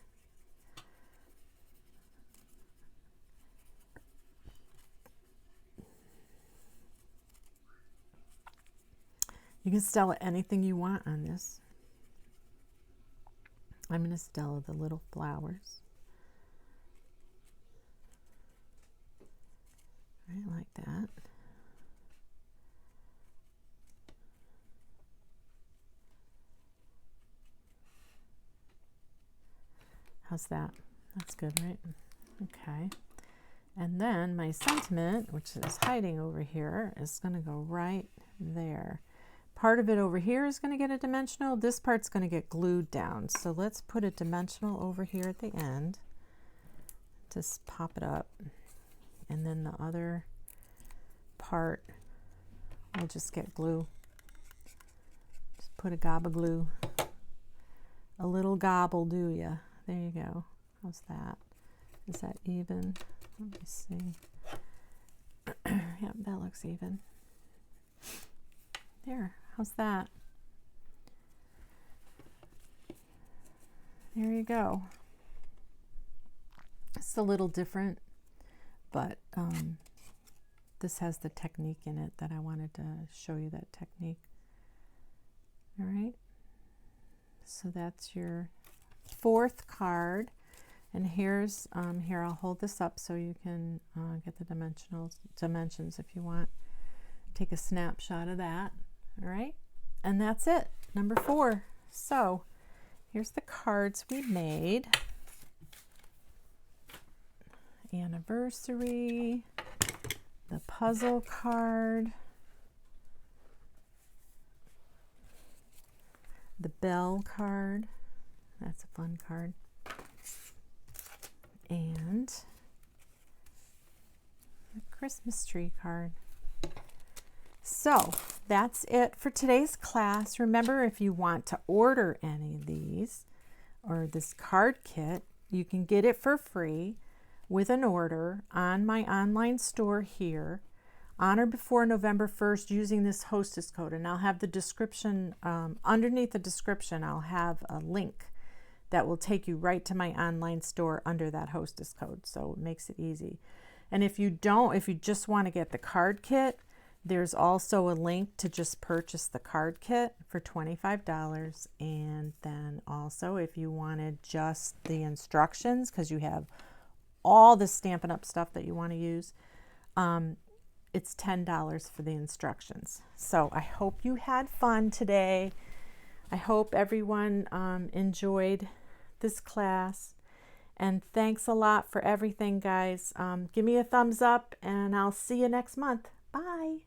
You can Stella anything you want on this. I'm going to Stella the little flowers. Right like that. How's that? That's good, right? Okay. And then my sentiment, which is hiding over here, is going to go right there. Part of it over here is going to get a dimensional. This part's going to get glued down. So let's put a dimensional over here at the end. Just pop it up. And then the other part We'll just get glue. Just put a gob of glue. A little gobble, do ya? There you go. How's that? Is that even? Let me see. Yep, that looks even. There, how's that? There you go. It's a little different, but this has the technique in it that I wanted to show you, that technique. All right, so that's your fourth card. And here's, here, I'll hold this up so you can get the dimensions if you want. Take a snapshot of that, all right? And that's it, number 4. So here's the cards we made. Anniversary, the puzzle card, the bell card, that's a fun card, and the Christmas tree card. So that's it for today's class. Remember, if you want to order any of these or this card kit, you can get it for free with an order on my online store here on or before November 1st using this hostess code. And I'll have the description, underneath the description, I'll have a link that will take you right to my online store under that hostess code. So it makes it easy. And if you just want to get the card kit, there's also a link to just purchase the card kit for $25. And then also if you wanted just the instructions, because you have all the Stampin' Up! Stuff that you want to use, it's $10 for the instructions. So I hope you had fun today. I hope everyone enjoyed this class. And thanks a lot for everything, guys. Give me a thumbs up, and I'll see you next month. Bye.